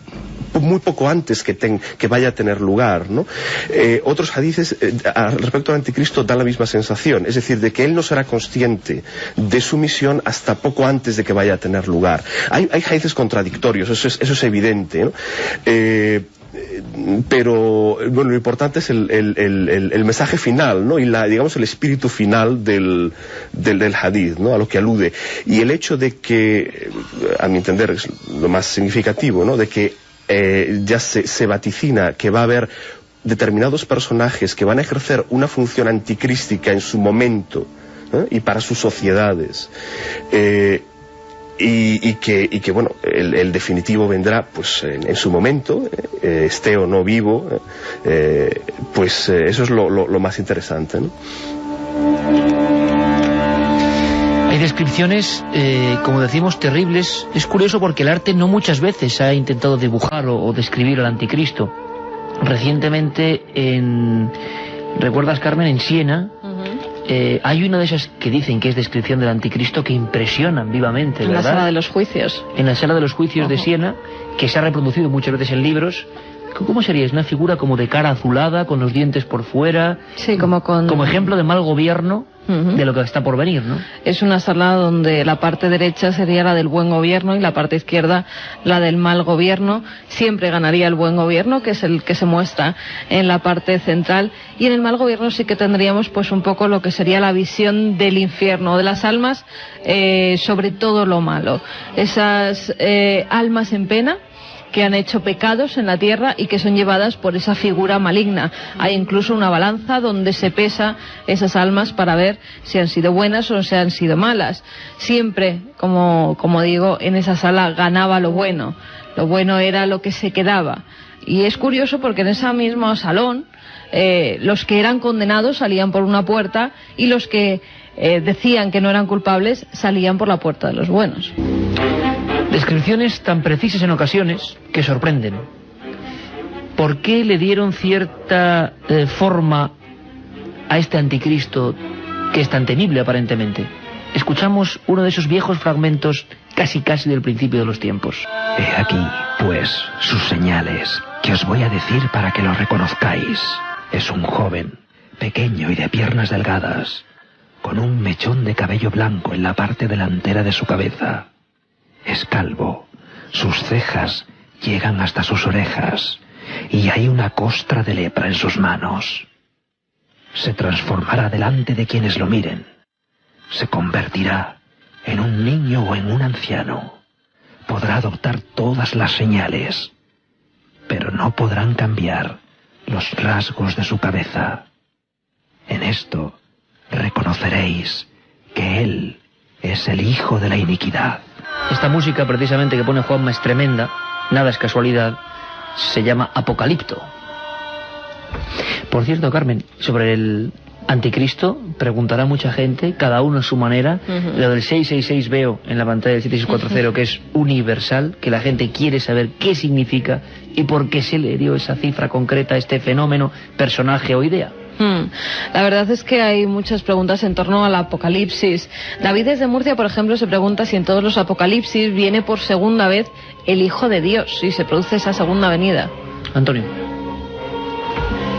muy poco antes que vaya a tener lugar, ¿no? Otros hadices respecto al anticristo dan la misma sensación, es decir, de que él no será consciente de su misión hasta poco antes de que vaya a tener lugar. Hay hadices contradictorios, eso es evidente, ¿no? Pero bueno, lo importante es el mensaje final, ¿no?, y digamos el espíritu final del hadith, ¿no?, a lo que alude, y el hecho de que, a mi entender, es lo más significativo, ¿no?, de que ya se vaticina que va a haber determinados personajes que van a ejercer una función anticrística en su momento, y para sus sociedades, y que bueno, el definitivo vendrá pues en su momento, esté o no vivo, eso es lo más interesante, ¿no? Hay descripciones, como decimos, terribles. Es curioso porque el arte no muchas veces ha intentado dibujar o describir al anticristo. Recientemente, ¿recuerdas, Carmen? En Siena, hay una de esas que dicen que es descripción del anticristo que impresionan vivamente, ¿verdad? En la sala de los juicios. En la sala de los juicios de Siena, que se ha reproducido muchas veces en libros. ¿Cómo sería? Es una figura como de cara azulada, con los dientes por fuera. Sí, como ejemplo de mal gobierno de lo que está por venir, ¿no? Es una sala donde la parte derecha sería la del buen gobierno y la parte izquierda la del mal gobierno. Siempre ganaría el buen gobierno, que es el que se muestra en la parte central, y en el mal gobierno sí que tendríamos pues un poco lo que sería la visión del infierno, de las almas, sobre todo lo malo. Esas almas en pena que han hecho pecados en la tierra y que son llevadas por esa figura maligna. Hay incluso una balanza donde se pesa esas almas para ver si han sido buenas o si han sido malas. Siempre, como digo, en esa sala ganaba lo bueno. Lo bueno era lo que se quedaba. Y es curioso porque en ese mismo salón, los que eran condenados salían por una puerta y los que decían que no eran culpables salían por la puerta de los buenos. Descripciones tan precisas en ocasiones que sorprenden. ¿Por qué le dieron cierta forma a este anticristo que es tan temible aparentemente? Escuchamos uno de esos viejos fragmentos casi del principio de los tiempos. He aquí, pues, sus señales, que os voy a decir para que lo reconozcáis. Es un joven, pequeño y de piernas delgadas, con un mechón de cabello blanco en la parte delantera de su cabeza. Es calvo, sus cejas llegan hasta sus orejas, y hay una costra de lepra en sus manos. Se transformará delante de quienes lo miren. Se convertirá en un niño o en un anciano. Podrá adoptar todas las señales, pero no podrán cambiar los rasgos de su cabeza. En esto reconoceréis que Él es el Hijo de la iniquidad. Esta música precisamente que pone Juanma es tremenda, nada es casualidad, se llama Apocalipto. Por cierto, Carmen, sobre el anticristo preguntará mucha gente, cada uno a su manera. Lo del 666 veo en la pantalla del 7640 que es universal, que la gente quiere saber qué significa y por qué se le dio esa cifra concreta a este fenómeno, personaje o idea. La verdad es que hay muchas preguntas en torno al apocalipsis. David desde Murcia, por ejemplo, se pregunta si en todos los apocalipsis viene por segunda vez el Hijo de Dios, si se produce esa segunda venida. Antonio.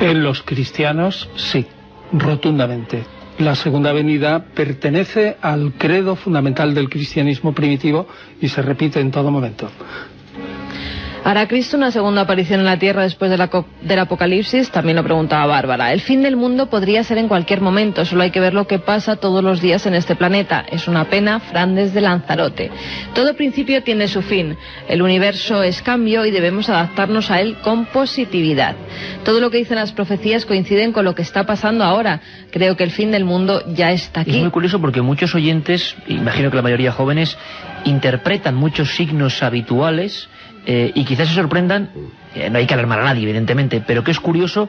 En los cristianos, sí, rotundamente. La segunda venida pertenece al credo fundamental del cristianismo primitivo y se repite en todo momento. ¿Hará Cristo una segunda aparición en la tierra después del apocalipsis? También lo preguntaba Bárbara. El fin del mundo podría ser en cualquier momento, solo hay que ver lo que pasa todos los días en este planeta. Es una pena, Fran desde Lanzarote. Todo principio tiene su fin. El universo es cambio y debemos adaptarnos a él con positividad. Todo lo que dicen las profecías coinciden con lo que está pasando ahora. Creo que el fin del mundo ya está aquí. Es muy curioso porque muchos oyentes, imagino que la mayoría jóvenes, interpretan muchos signos habituales y quizás se sorprendan, no hay que alarmar a nadie evidentemente, pero que es curioso.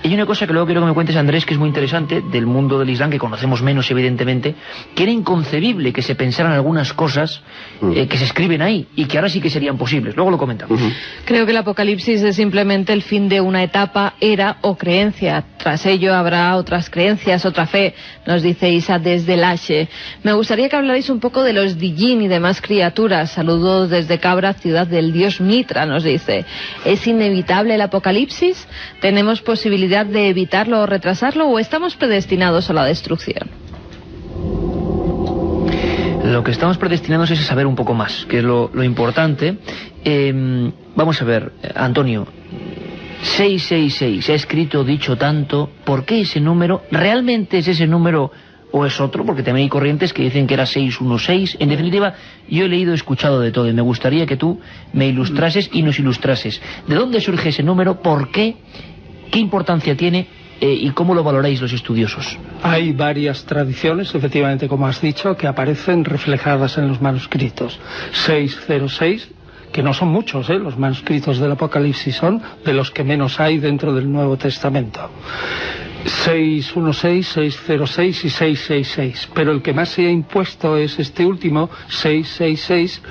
Hay una cosa que luego quiero que me cuentes, Andrés, que es muy interesante, del mundo del Islam, que conocemos menos evidentemente, que era inconcebible que se pensaran algunas cosas que se escriben ahí, y que ahora sí que serían posibles. Luego lo comentamos. Creo que el apocalipsis es simplemente el fin de una etapa, era o creencia. Tras ello habrá otras creencias, otra fe, nos dice Isa desde Lache. Me gustaría que hablarais un poco de los Dijin y demás criaturas. Saludos desde Cabra, ciudad del dios Mitra, nos dice. ¿Es inevitable el apocalipsis? ¿Tenemos posibilidad de evitarlo o retrasarlo, o estamos predestinados a la destrucción? Lo que estamos predestinados es a saber un poco más, que es lo importante. Vamos a ver, Antonio, 666, se ha escrito, dicho tanto, ¿por qué ese número? ¿Realmente es ese número o es otro? Porque también hay corrientes que dicen que era 616. En definitiva, yo he leído, escuchado de todo, y me gustaría que tú me ilustrases y nos ilustrases. ¿De dónde surge ese número? ¿Por qué? ¿Qué importancia tiene y cómo lo valoráis los estudiosos? Hay varias tradiciones, efectivamente, como has dicho, que aparecen reflejadas en los manuscritos. 606, que no son muchos, los manuscritos del Apocalipsis son de los que menos hay dentro del Nuevo Testamento. 616, 606 y 666, pero el que más se ha impuesto es este último, 666,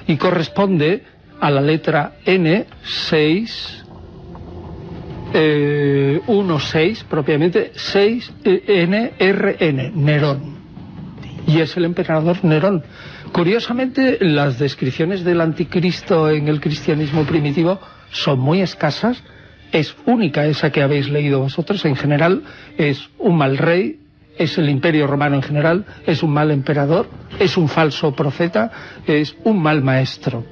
y corresponde a la letra N, 616 propiamente, 6NRN, Nerón, y es el emperador Nerón. Curiosamente, las descripciones del anticristo en el cristianismo primitivo son muy escasas. Es única esa que habéis leído vosotros. En general es un mal rey, es el imperio romano en general, es un mal emperador, es un falso profeta, es un mal maestro,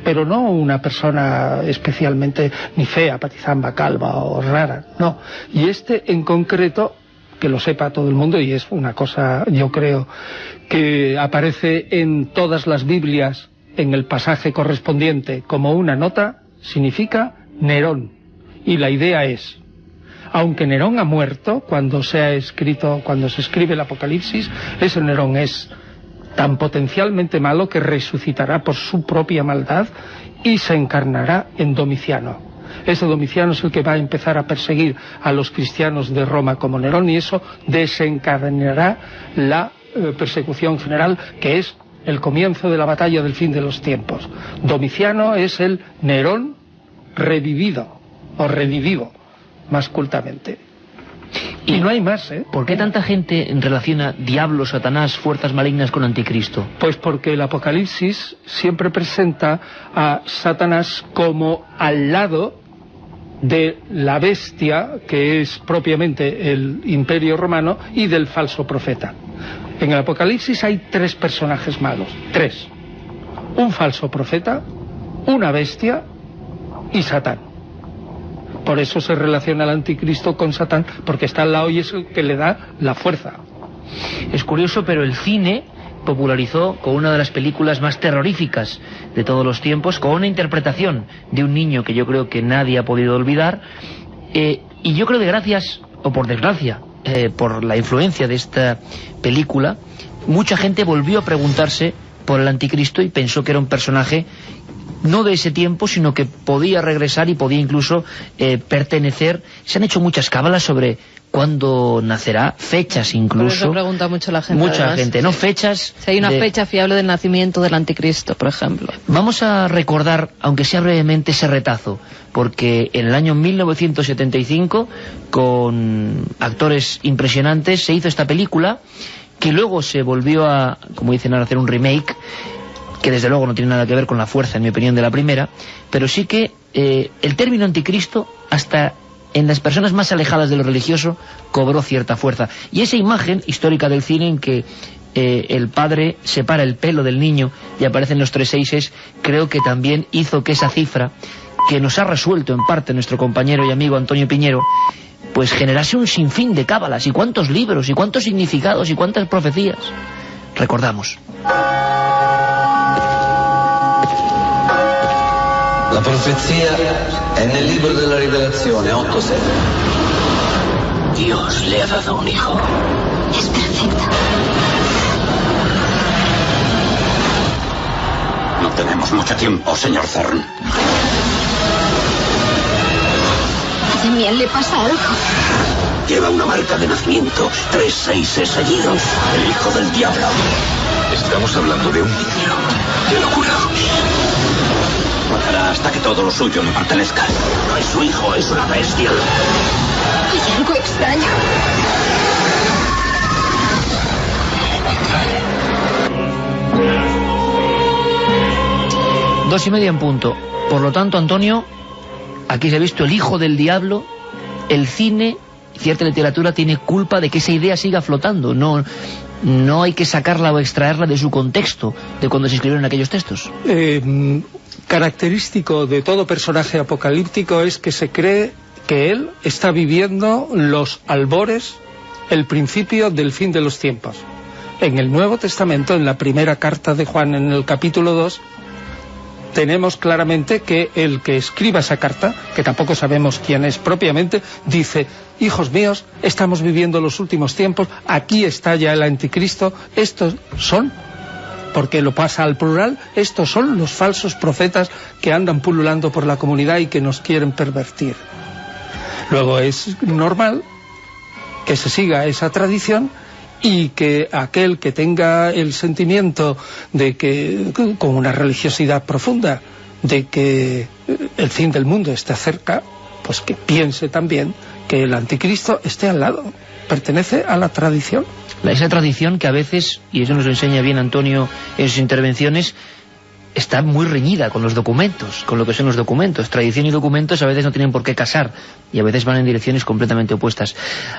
pero no una persona especialmente ni fea, patizamba, calva o rara, no. Y este en concreto, que lo sepa todo el mundo, y es una cosa, yo creo, que aparece en todas las Biblias en el pasaje correspondiente como una nota, significa Nerón. Y la idea es, aunque Nerón ha muerto cuando se escribe el Apocalipsis, ese Nerón es tan potencialmente malo que resucitará por su propia maldad y se encarnará en Domiciano. Ese Domiciano es el que va a empezar a perseguir a los cristianos de Roma como Nerón, y eso desencadenará la persecución general, que es el comienzo de la batalla del fin de los tiempos. Domiciano es el Nerón revivido, o redivivo, más cultamente. Y no hay más, ¿Por qué tanta gente relaciona diablo, Satanás, fuerzas malignas con anticristo? Pues porque el Apocalipsis siempre presenta a Satanás como al lado de la bestia, que es propiamente el Imperio Romano, y del falso profeta. En el Apocalipsis hay 3 personajes malos, 3. Un falso profeta, una bestia y Satán. Por eso se relaciona el anticristo con Satán, porque está al lado y es el que le da la fuerza. Es curioso, pero el cine popularizó con una de las películas más terroríficas de todos los tiempos, con una interpretación de un niño que yo creo que nadie ha podido olvidar, y yo creo que gracias, o por desgracia, por la influencia de esta película, mucha gente volvió a preguntarse por el anticristo y pensó que era un personaje no de ese tiempo, sino que podía regresar y podía incluso pertenecer. Se han hecho muchas cábalas sobre cuándo nacerá, fechas incluso. Por eso pregunta mucho la gente. Mucha además, gente, ¿no? Fechas. Si hay una fecha fiable del nacimiento del anticristo, por ejemplo. Vamos a recordar, aunque sea brevemente, ese retazo, porque en el año 1975, con actores impresionantes, se hizo esta película, que luego se volvió a, como dicen ahora, hacer un remake, que desde luego no tiene nada que ver con la fuerza, en mi opinión, de la primera, pero sí que el término anticristo, hasta en las personas más alejadas de lo religioso, cobró cierta fuerza. Y esa imagen histórica del cine en que el padre separa el pelo del niño y aparecen los 3 seises, creo que también hizo que esa cifra, que nos ha resuelto en parte nuestro compañero y amigo Antonio Piñero, pues generase un sinfín de cábalas, y cuántos libros, y cuántos significados, y cuántas profecías. Recordamos. La profecía en el libro de la revelación 8:7. Dios le ha dado un hijo. Es perfecta. No tenemos mucho tiempo, señor Thorne. ¿A Demian le pasa algo? Lleva una marca de nacimiento, 3 seises seguidos. El hijo del diablo. Estamos hablando de un niño. ¡Qué locura! Matará hasta que todo lo suyo le pertenezca. No es su hijo, es una bestia. Hay algo extraño. Dos y media en punto. Por lo tanto, Antonio, aquí se ha visto el hijo del diablo. El cine, cierta literatura, tiene culpa de que esa idea siga flotando. No hay que sacarla o extraerla de su contexto, de cuando se escribieron aquellos textos. Característico de todo personaje apocalíptico es que se cree que él está viviendo los albores, el principio del fin de los tiempos. En el Nuevo Testamento, en la primera carta de Juan, en el capítulo 2, tenemos claramente que el que escriba esa carta, que tampoco sabemos quién es propiamente, dice: hijos míos, estamos viviendo los últimos tiempos, aquí está ya el anticristo, estos son, porque lo pasa al plural, estos son los falsos profetas que andan pululando por la comunidad y que nos quieren pervertir. Luego es normal que se siga esa tradición y que aquel que tenga el sentimiento de que, con una religiosidad profunda, de que el fin del mundo está cerca, pues que piense también que el anticristo esté al lado, pertenece a la tradición. Esa tradición que a veces, y eso nos lo enseña bien Antonio en sus intervenciones, está muy reñida con los documentos, con lo que son los documentos. Tradición y documentos a veces no tienen por qué casar, y a veces van en direcciones completamente opuestas.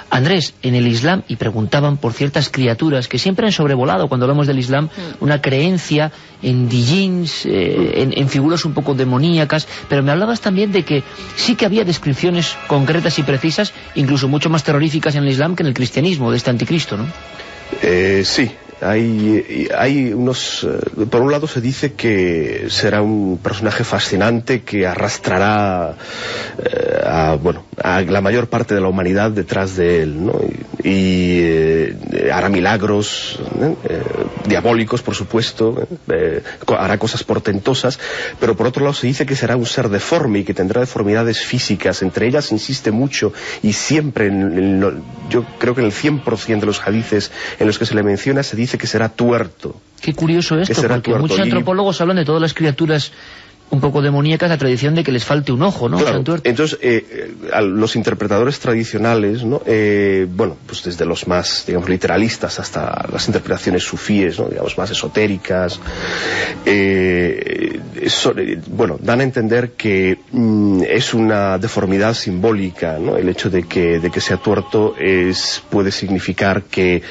Andrés, en el Islam, y preguntaban por ciertas criaturas que siempre han sobrevolado cuando hablamos del Islam, una creencia en djinns, en figuras un poco demoníacas, pero me hablabas también de que sí que había descripciones concretas y precisas, incluso mucho más terroríficas en el Islam que en el cristianismo, de este anticristo, ¿no? Sí. Hay unos... por un lado se dice que será un personaje fascinante que arrastrará a la mayor parte de la humanidad detrás de él, ¿no? Y hará milagros diabólicos, por supuesto, hará cosas portentosas, pero por otro lado se dice que será un ser deforme y que tendrá deformidades físicas. Entre ellas insiste mucho y siempre, yo creo que en el 100% de los hadices en los que se le menciona, se dice que será tuerto. Qué curioso esto, porque tuerto. Muchos antropólogos hablan de todas las criaturas un poco demoníacas, la tradición de que les falte un ojo, ¿no? Claro, entonces a los interpretadores tradicionales, ¿no? Bueno, pues desde los más, digamos, literalistas hasta las interpretaciones sufíes, ¿no? Digamos, más esotéricas, bueno, dan a entender que es una deformidad simbólica, ¿no? El hecho de que sea tuerto puede significar que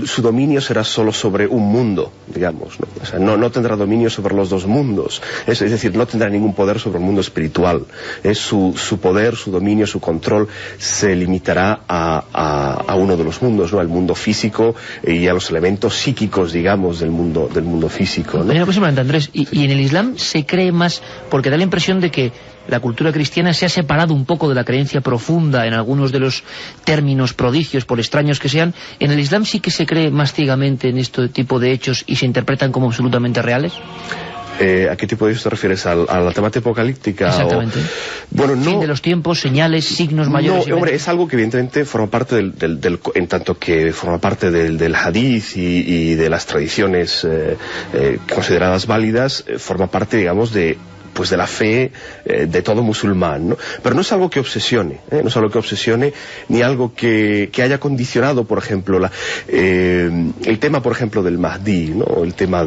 su dominio será solo sobre un mundo, digamos, ¿no? O sea, no tendrá dominio sobre los dos mundos, es decir, no tendrá ningún poder sobre el mundo espiritual. Su poder, su dominio, su control se limitará a uno de los mundos, ¿no? Al mundo físico y a los elementos psíquicos, digamos, del mundo físico, ¿no? Aproximadamente, Andrés, y en el Islam se cree más, porque da la impresión de que la cultura cristiana se ha separado un poco de la creencia profunda en algunos de los términos prodigios, por extraños que sean. ¿En el Islam sí que se cree más ciegamente en este tipo de hechos y se interpretan como absolutamente reales? ¿A qué tipo de hechos te refieres? ¿A la temática apocalíptica? Exactamente. Bueno, no. Fin de los tiempos, señales, signos mayores. No, hombre, es algo que evidentemente forma parte en tanto que forma parte del hadith y de las tradiciones consideradas válidas, forma parte, digamos, de la fe de todo musulmán, ¿no? Pero no es algo que obsesione, no es algo que obsesione, ni algo que haya condicionado, por ejemplo, el tema, por ejemplo, del Mahdi, ¿no? El tema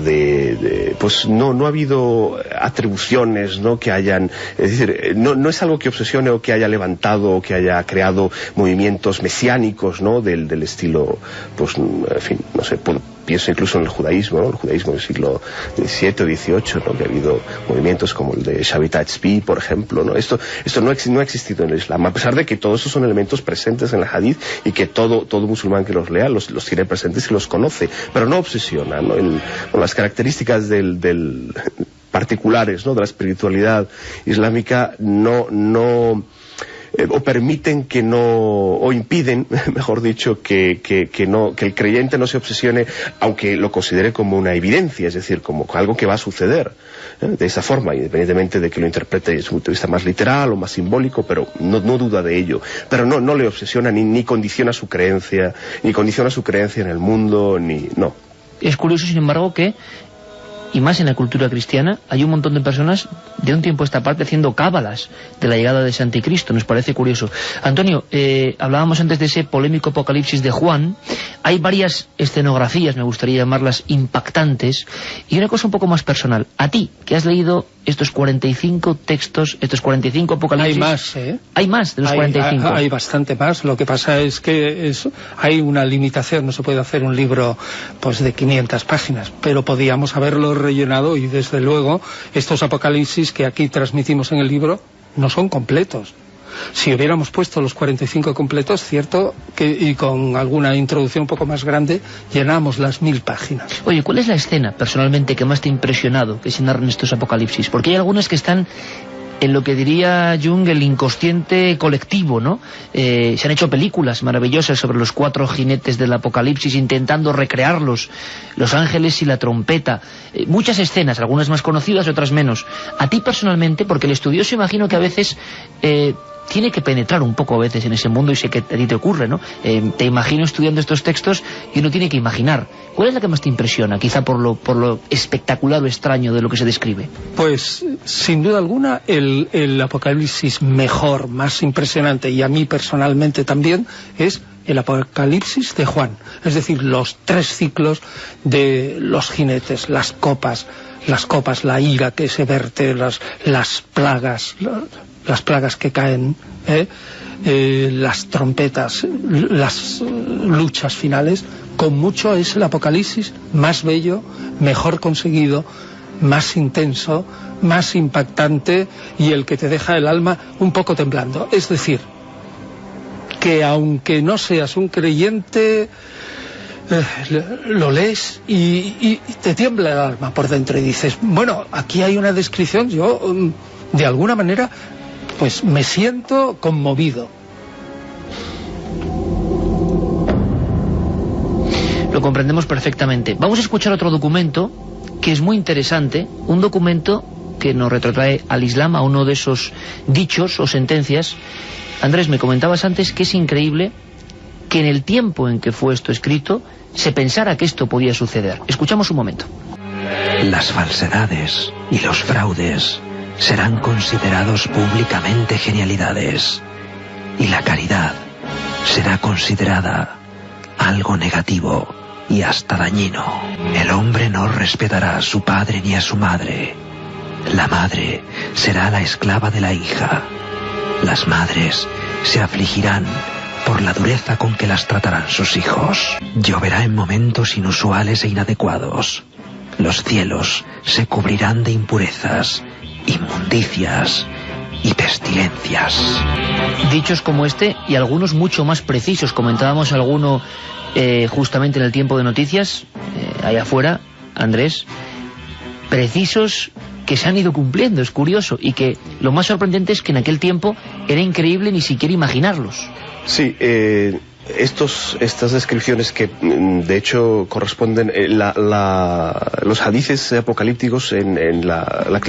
pues no ha habido atribuciones, ¿no? Que hayan, es decir, no es algo que obsesione o que haya levantado o que haya creado movimientos mesiánicos, ¿no? Del estilo, pues, en fin, no sé, pienso incluso en el judaísmo, ¿no? El judaísmo del siglo XVII o XVIII, ¿no? Que ha habido movimientos como el de Shabbat Tzvi, por ejemplo, ¿no? Esto no ha existido en el Islam, a pesar de que todos esos son elementos presentes en el hadith y que todo musulmán que los lea los tiene presentes y los conoce, pero no obsesiona, ¿no? Las características del particulares, ¿no? De la espiritualidad islámica o permiten o impiden, mejor dicho, que el creyente no se obsesione, aunque lo considere como una evidencia, es decir, como algo que va a suceder, de esa forma, independientemente de que lo interprete desde un punto de vista más literal o más simbólico, pero no duda de ello, pero no le obsesiona ni condiciona su creencia, en el mundo, no. Es curioso, sin embargo, que y más en la cultura cristiana, hay un montón de personas de un tiempo a esta parte haciendo cábalas de la llegada de Santicristo. Nos parece curioso. Antonio, hablábamos antes de ese polémico Apocalipsis de Juan. Hay varias escenografías, me gustaría llamarlas impactantes, y una cosa un poco más personal. A ti, que has leído estos 45 textos, estos 45 Apocalipsis... Hay más, ¿eh? Hay más de los 45. Hay bastante más. Lo que pasa es que hay una limitación. No se puede hacer un libro pues de 500 páginas, pero podíamos haberlo rellenado, y desde luego estos apocalipsis que aquí transmitimos en el libro no son completos. Si hubiéramos puesto los 45 completos, cierto que, y con alguna introducción un poco más grande, llenamos las 1000 páginas. Oye, ¿cuál es la escena personalmente que más te ha impresionado que se narran estos apocalipsis? Porque hay algunas que están en lo que diría Jung el inconsciente colectivo, ¿no? Se han hecho películas maravillosas sobre los 4 jinetes del Apocalipsis, intentando recrearlos, los ángeles y la trompeta. Muchas escenas, algunas más conocidas, otras menos. A ti personalmente, porque el estudioso imagino que a veces tiene que penetrar un poco a veces en ese mundo, y sé que a ti te ocurre, ¿no? Te imagino estudiando estos textos y uno tiene que imaginar. ¿Cuál es la que más te impresiona, quizá por lo espectacular o extraño de lo que se describe? Pues, sin duda alguna, el Apocalipsis mejor, más impresionante, y a mí personalmente también, es el Apocalipsis de Juan. Es decir, los 3 ciclos de los jinetes, las copas, la ira que se verte, las plagas que caen, las trompetas, las luchas finales. Con mucho es el Apocalipsis más bello, mejor conseguido, más intenso, más impactante, y el que te deja el alma un poco temblando. Es decir, que aunque no seas un creyente, lo lees y te tiembla el alma por dentro y dices, bueno, aquí hay una descripción, yo de alguna manera pues me siento conmovido. Lo comprendemos perfectamente. Vamos a escuchar otro documento que es muy interesante, un documento que nos retrotrae al Islam, a uno de esos dichos o sentencias. Andrés, me comentabas antes que es increíble que en el tiempo en que fue esto escrito se pensara que esto podía suceder. Escuchamos un momento. Las falsedades y los fraudes serán considerados públicamente genialidades, y la caridad será considerada algo negativo y hasta dañino. El hombre no respetará a su padre ni a su madre. La madre será la esclava de la hija. Las madres se afligirán por la dureza con que las tratarán sus hijos. Lloverá en momentos inusuales e inadecuados. Los cielos se cubrirán de impurezas, inmundicias y pestilencias. Dichos como este y algunos mucho más precisos. Comentábamos alguno justamente en el tiempo de noticias, allá afuera, Andrés, precisos que se han ido cumpliendo, es curioso, y que lo más sorprendente es que en aquel tiempo era increíble ni siquiera imaginarlos. Sí, estas descripciones que de hecho corresponden, los hadices apocalípticos en la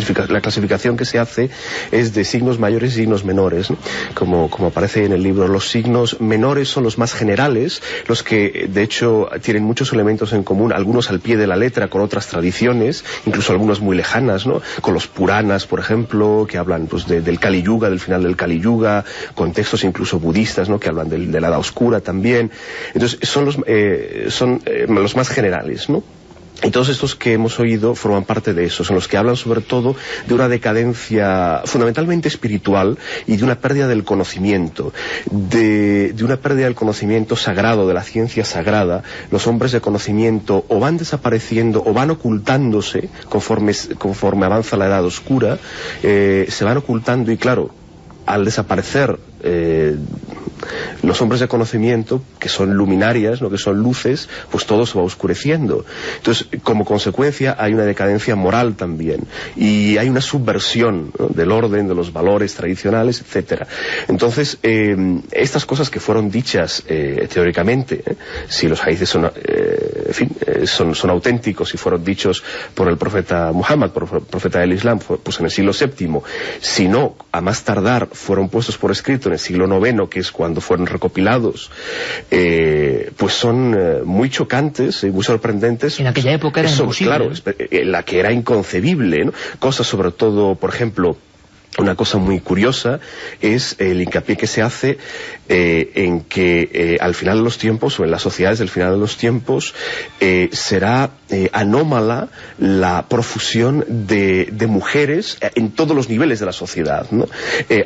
clasificación que se hace es de signos mayores y signos menores, ¿no? Como aparece en el libro. Los signos menores son los más generales, los que de hecho tienen muchos elementos en común, algunos al pie de la letra con otras tradiciones, incluso algunos muy lejanas, ¿no? Con los Puranas, por ejemplo, que hablan pues del Kali Yuga, del final del Kali Yuga, con textos incluso budistas, ¿no? Que hablan de la Edad Oscura también. Entonces son los más generales, ¿no? Y todos estos que hemos oído forman parte de eso, son los que hablan sobre todo de una decadencia fundamentalmente espiritual y de una pérdida del conocimiento, de una pérdida del conocimiento sagrado, de la ciencia sagrada. Los hombres de conocimiento o van desapareciendo o van ocultándose conforme avanza la Edad Oscura, se van ocultando y claro, al desaparecer los hombres de conocimiento, que son luminarias, ¿no? Que son luces, pues todo se va oscureciendo. Entonces, como consecuencia, hay una decadencia moral también, y hay una subversión, ¿no? Del orden, de los valores tradicionales, etcétera. Entonces, estas cosas que fueron dichas teóricamente, si los hadices son auténticos y fueron dichos por el profeta Muhammad, por el profeta del Islam, pues en el siglo VII, si no, a más tardar, fueron puestos por escrito en el siglo IX, que es cuando fueron recopilados, pues son muy chocantes y muy sorprendentes. En aquella época era imposible. Claro, la que era inconcebible, ¿no? Cosas sobre todo, por ejemplo, una cosa muy curiosa es el hincapié que se hace en que al final de los tiempos, o en las sociedades del final de los tiempos, será anómala la profusión de mujeres en todos los niveles de la sociedad, ¿no?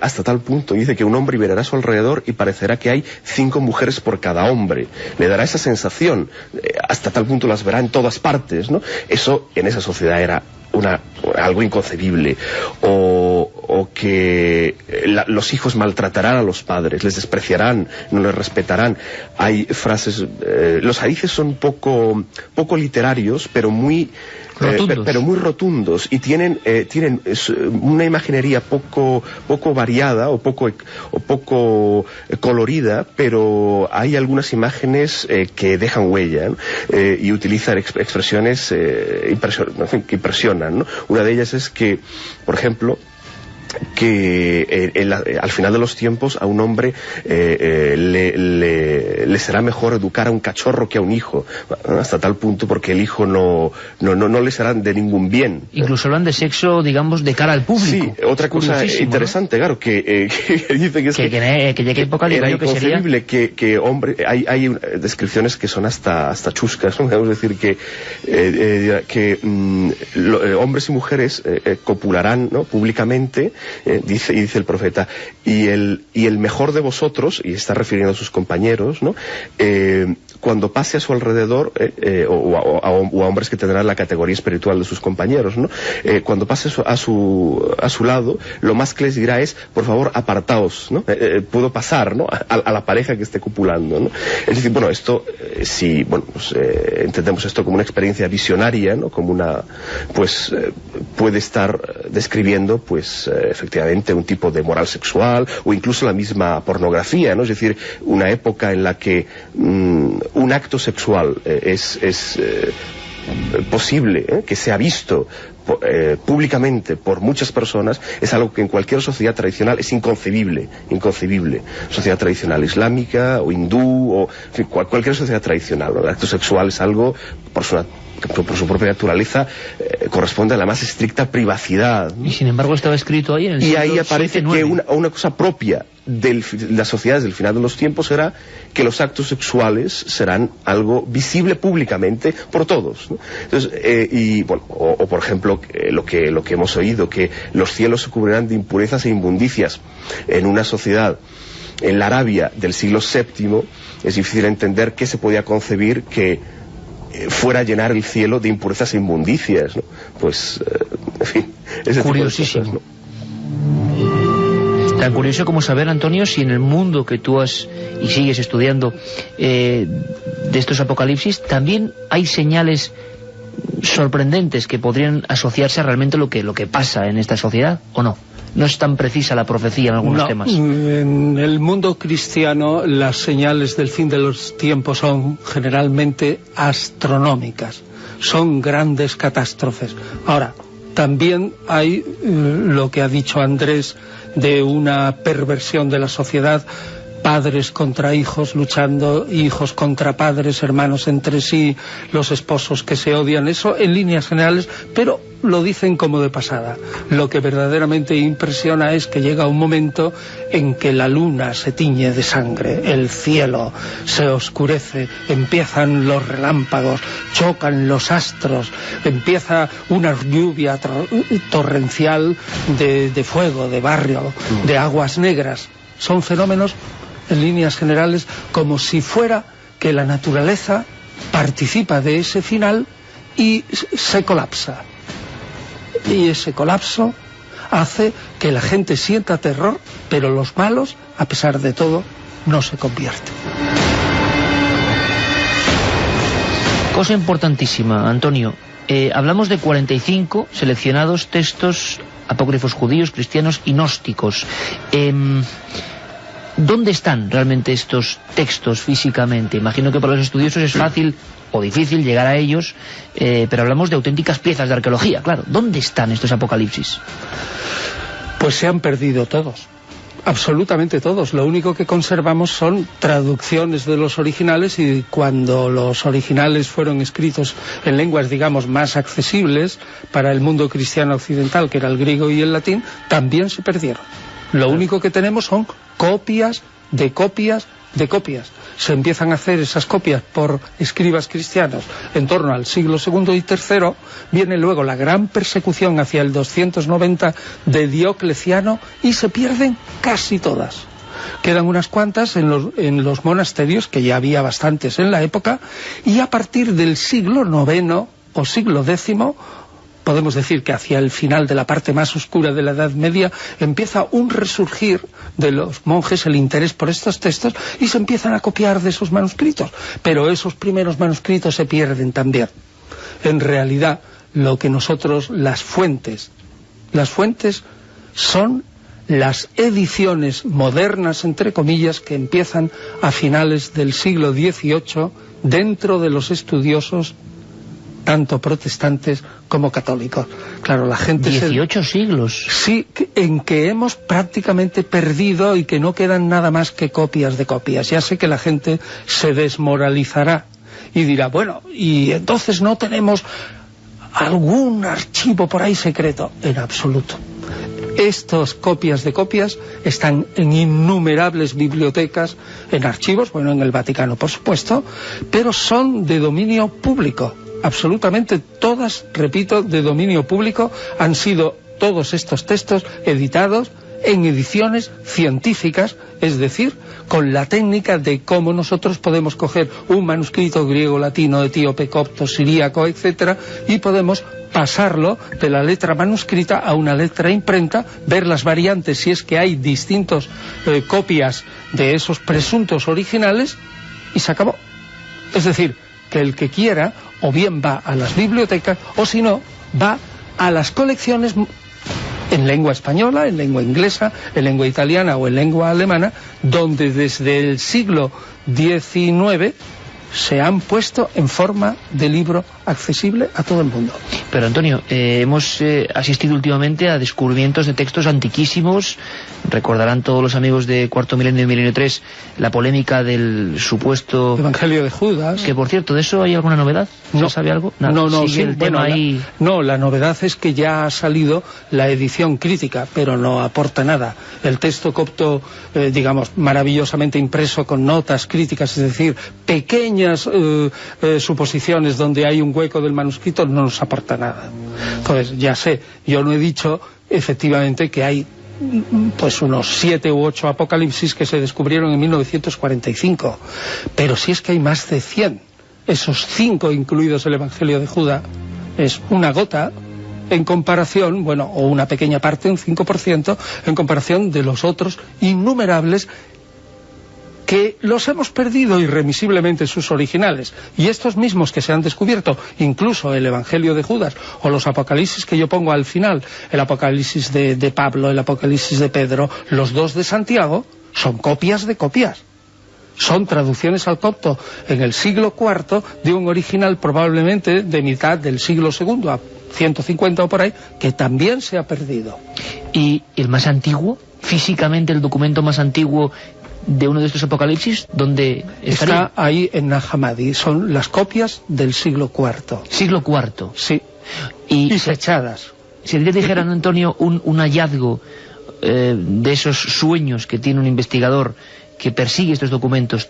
Hasta tal punto, dice que un hombre mirará a su alrededor y parecerá que hay 5 mujeres por cada hombre. Le dará esa sensación, hasta tal punto las verá en todas partes, ¿no? Eso en esa sociedad era algo inconcebible. O que los hijos maltratarán a los padres, les despreciarán, no les respetarán. Hay frases, los hadices son poco literarios, pero muy rotundos, y tienen una imaginería poco variada o poco colorida, pero hay algunas imágenes que dejan huella, ¿no? Y utilizan expresiones que impresionan, ¿no? Una de ellas es que, por ejemplo, que al final de los tiempos a un hombre le será mejor educar a un cachorro que a un hijo, hasta tal punto, porque el hijo no le será de ningún bien. Incluso hablan de sexo, digamos, de cara al público. Sí, otra cosa interesante, ¿no? Claro, que dice que llegue época era inconcebible que hombre, hay descripciones que son hasta chuscas, ¿no? Vamos a decir que hombres y mujeres copularán, ¿no? Públicamente, dice el profeta, y el mejor de vosotros, y está refiriendo a sus compañeros, ¿no? Cuando pase a su alrededor, o a hombres que tendrán la categoría espiritual de sus compañeros, ¿no? Cuando pase a su lado, lo más que les dirá es, por favor, apartaos, ¿no? Puedo pasar, ¿no? A la pareja que esté copulando, ¿no? Es decir, bueno, esto, entendemos esto como una experiencia visionaria, ¿no? Como pues, puede estar describiendo, pues, efectivamente, un tipo de moral sexual, o incluso la misma pornografía, ¿no? Es decir, una época en la que un acto sexual es posible, que sea visto públicamente por muchas personas, es algo que en cualquier sociedad tradicional es inconcebible. Sociedad tradicional islámica o hindú, o en fin, cualquier sociedad tradicional, ¿no? El acto sexual es algo, por por su propia naturaleza, corresponde a la más estricta privacidad, ¿no? Y sin embargo estaba escrito ahí en el Y siglo ahí aparece VII, que IX. una cosa propia de las sociedades del final de los tiempos era que los actos sexuales serán algo visible públicamente por todos, ¿no? Entonces, y bueno, o por ejemplo, lo que hemos oído, que los cielos se cubrirán de impurezas e inmundicias. En una sociedad, en la Arabia del siglo VII, es difícil entender que se podía concebir que fuera a llenar el cielo de impurezas e inmundicias, ¿no? Pues, en fin, ese Curiosísimo. tipo de cosas, ¿no? Tan curioso como saber, Antonio, si en el mundo que tú has y sigues estudiando de estos apocalipsis, también hay señales sorprendentes que podrían asociarse a realmente lo que pasa en esta sociedad, ¿o no? No es tan precisa la profecía en algunos temas. En el mundo cristiano las señales del fin de los tiempos son generalmente astronómicas, son grandes catástrofes. Ahora, también hay lo que ha dicho Andrés, de una perversión de la sociedad, padres contra hijos luchando, hijos contra padres, hermanos entre sí, los esposos que se odian, eso en líneas generales, pero lo dicen como de pasada. Lo que verdaderamente impresiona es que llega un momento en que la luna se tiñe de sangre, el cielo se oscurece, empiezan los relámpagos, chocan los astros, empieza una lluvia torrencial de fuego, de barro, de aguas negras. Son fenómenos, en líneas generales, como si fuera que la naturaleza participa de ese final y se colapsa. Y ese colapso hace que la gente sienta terror, pero los malos, a pesar de todo, no se convierten. Cosa importantísima, Antonio. Hablamos de 45 seleccionados textos apócrifos judíos, cristianos y gnósticos. ¿Dónde están realmente estos textos físicamente? Imagino que para los estudiosos es fácil o difícil llegar a ellos, pero hablamos de auténticas piezas de arqueología, claro. ¿Dónde están estos apocalipsis? Pues se han perdido todos, absolutamente todos. Lo único que conservamos son traducciones de los originales, y cuando los originales fueron escritos en lenguas, digamos, más accesibles para el mundo cristiano occidental, que era el griego y el latín, también se perdieron. Lo único que tenemos son copias de copias de copias. Se empiezan a hacer esas copias por escribas cristianos en torno al siglo II y III. Viene luego la gran persecución hacia el 290 de Diocleciano y se pierden casi todas. Quedan unas cuantas en los monasterios, que ya había bastantes en la época, y a partir del siglo IX o siglo X, podemos decir que hacia el final de la parte más oscura de la Edad Media, empieza un resurgir de los monjes, el interés por estos textos, y se empiezan a copiar de esos manuscritos. Pero esos primeros manuscritos se pierden también. En realidad, lo que nosotros, las fuentes son las ediciones modernas, entre comillas, que empiezan a finales del siglo XVIII dentro de los estudiosos, tanto protestantes como católicos. Claro, la gente... 18 siglos. Sí, en que hemos prácticamente perdido y que no quedan nada más que copias de copias. Ya sé que la gente se desmoralizará y dirá, bueno, y entonces no tenemos algún archivo por ahí secreto. En absoluto. Estas copias de copias están en innumerables bibliotecas, en archivos, bueno, en el Vaticano, por supuesto, pero son de dominio público. Absolutamente todas, repito, de dominio público. Han sido todos estos textos editados en ediciones científicas, es decir, con la técnica de cómo nosotros podemos coger un manuscrito griego, latino, etíope, copto, siríaco, etcétera, y podemos pasarlo de la letra manuscrita a una letra imprenta, ver las variantes si es que hay distintas copias de esos presuntos originales, y se acabó. Es decir, que el que quiera, o bien va a las bibliotecas, o si no, va a las colecciones en lengua española, en lengua inglesa, en lengua italiana o en lengua alemana, donde desde el siglo XIX se han puesto en forma de libro accesible a todo el mundo. Pero Antonio, hemos asistido últimamente a descubrimientos de textos antiquísimos. Recordarán todos los amigos de Cuarto Milenio y Milenio 3 la polémica del supuesto Evangelio de Judas. Que, por cierto, ¿de eso hay alguna novedad? No. ¿Se sabe algo? Nada. No, ¿Sigue el tema ahí? La novedad es que ya ha salido la edición crítica, pero no aporta nada. El texto copto, digamos, maravillosamente impreso con notas críticas, es decir, pequeñas suposiciones donde hay un hueco del manuscrito, no nos aporta nada. Entonces, ya sé, yo no he dicho efectivamente que hay pues unos 7 u 8 apocalipsis que se descubrieron en 1945, pero si es que hay más de 100. Esos 5, incluidos el Evangelio de Judas, es una gota en comparación, o una pequeña parte, un 5%, en comparación de los otros innumerables que los hemos perdido irremisiblemente sus originales. Y estos mismos que se han descubierto, incluso el Evangelio de Judas, o los apocalipsis que yo pongo al final, el apocalipsis de Pablo, el apocalipsis de Pedro, los 2 de Santiago, son copias de copias. Son traducciones al copto en el siglo IV de un original probablemente de mitad del siglo II, a 150 o por ahí, que también se ha perdido. ¿Y el más antiguo? Físicamente, el documento más antiguo de uno de estos apocalipsis, ¿dónde estaría? Está ahí en Nag Hammadi. Son las copias del siglo IV. ¿Siglo IV? Sí. Y fechadas. Si te dijeran, Antonio, un hallazgo de esos sueños que tiene un investigador que persigue estos documentos,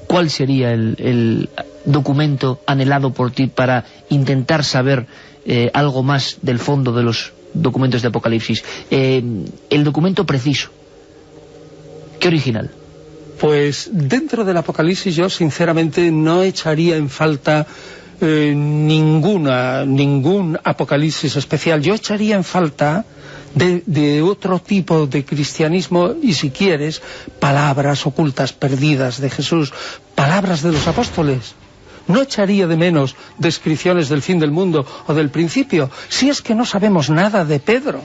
¿cuál sería el documento anhelado por ti para intentar saber algo más del fondo de los documentos de Apocalipsis? El documento preciso. ¿Qué original? Pues dentro del Apocalipsis yo sinceramente no echaría en falta ningún Apocalipsis especial. Yo echaría en falta de otro tipo de cristianismo y, si quieres, palabras ocultas, perdidas de Jesús, palabras de los apóstoles. No echaría de menos descripciones del fin del mundo o del principio, si es que no sabemos nada de Pedro,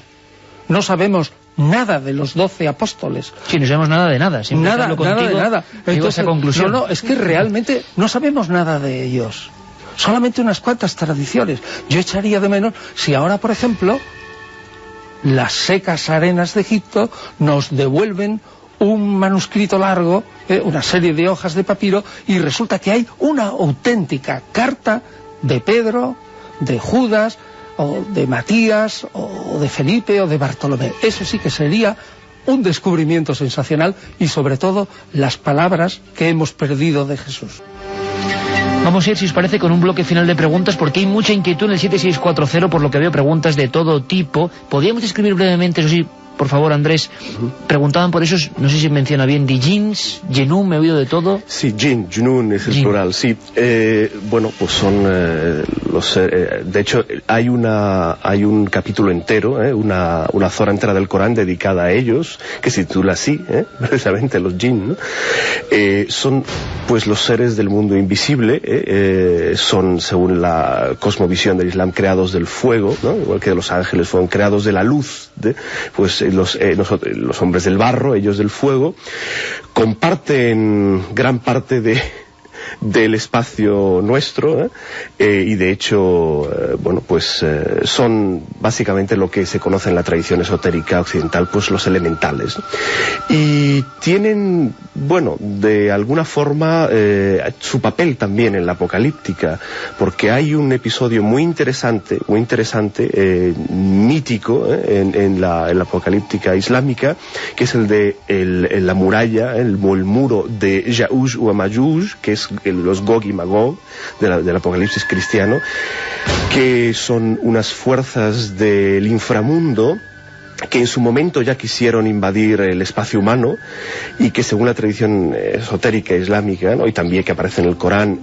no sabemos nada de los 12 apóstoles. Sí, no sabemos nada de nada. Nada de nada. Entonces, esa conclusión. No, es que realmente no sabemos nada de ellos. Solamente unas cuantas tradiciones. Yo echaría de menos si ahora, por ejemplo, las secas arenas de Egipto nos devuelven un manuscrito largo, una serie de hojas de papiro, y resulta que hay una auténtica carta de Pedro, de Judas, o de Matías, o de Felipe, o de Bartolomé. Eso sí que sería un descubrimiento sensacional, y sobre todo las palabras que hemos perdido de Jesús. Vamos a ir, si os parece, con un bloque final de preguntas, porque hay mucha inquietud en el 7640, por lo que veo preguntas de todo tipo. ¿Podríamos escribir brevemente, eso sí, por favor, Andrés? Preguntaban por esos, no sé si menciona bien, de jeans, Genún, me he oído de todo. Sí, Genún es el plural, sí. Pues son de hecho, hay un capítulo entero, una zona entera del Corán dedicada a ellos, que se titula así, precisamente los jinn, ¿no? Son pues los seres del mundo invisible, son, según la cosmovisión del Islam, creados del fuego, ¿no? Igual que los ángeles fueron creados de la luz, pues los hombres del barro, ellos del fuego, comparten gran parte del espacio nuestro, y de hecho son básicamente lo que se conoce en la tradición esotérica occidental, pues los elementales, y tienen, de alguna forma su papel también en la apocalíptica, porque hay un episodio muy interesante, mítico, en la apocalíptica islámica, que es el de la muralla, el muro de Ya'uj o Majuj, que es los Gog y Magog del apocalipsis cristiano, que son unas fuerzas del inframundo que en su momento ya quisieron invadir el espacio humano, y que, según la tradición esotérica islámica, ¿no?, y también que aparece en el Corán,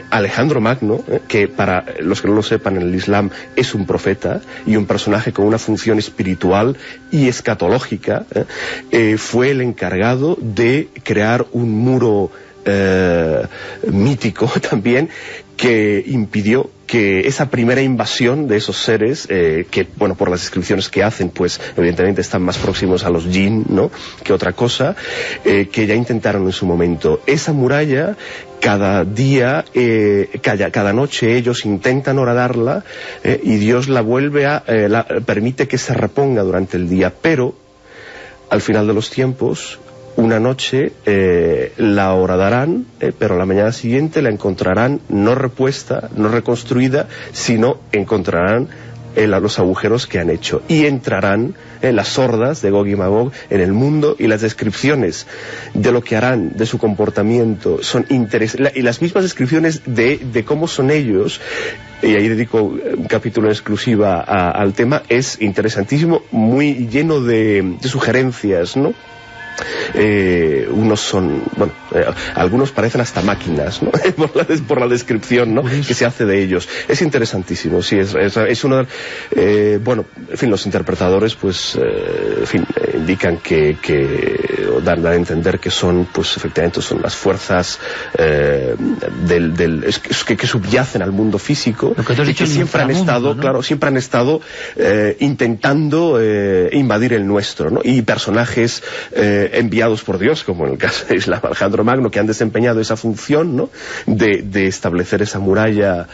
Alejandro Magno, que para los que no lo sepan, en el Islam es un profeta y un personaje con una función espiritual y escatológica, fue el encargado de crear un muro mítico también, que impidió que esa primera invasión de esos seres, que, bueno, por las descripciones que hacen, pues evidentemente están más próximos a los jinn, ¿no?, que otra cosa, que ya intentaron en su momento. Esa muralla, cada día, cada noche ellos intentan horadarla, y Dios la vuelve permite que se reponga durante el día, pero al final de los tiempos, una noche la horadarán, pero la mañana siguiente la encontrarán no repuesta, no reconstruida, sino encontrarán los agujeros que han hecho, y entrarán las hordas de Gog y Magog en el mundo, y las descripciones de lo que harán, de su comportamiento, son interesantes, y las mismas descripciones de cómo son ellos, y ahí dedico un capítulo en exclusiva al tema, es interesantísimo, muy lleno de sugerencias, ¿no? Unos son, bueno, algunos parecen hasta máquinas, ¿no? por la descripción, ¿no?, que se hace de ellos. Es interesantísimo, sí, es uno de, bueno, en fin, los interpretadores, pues, en fin, indican que dan a entender que son, pues, efectivamente, son las fuerzas que subyacen al mundo físico, y que siempre han estado, ¿no?, claro, siempre han estado intentando invadir el nuestro, ¿no? Y personajes enviados por Dios, como en el caso de Islam, Alejandro Magno, que han desempeñado esa función, ¿no?, de establecer esa muralla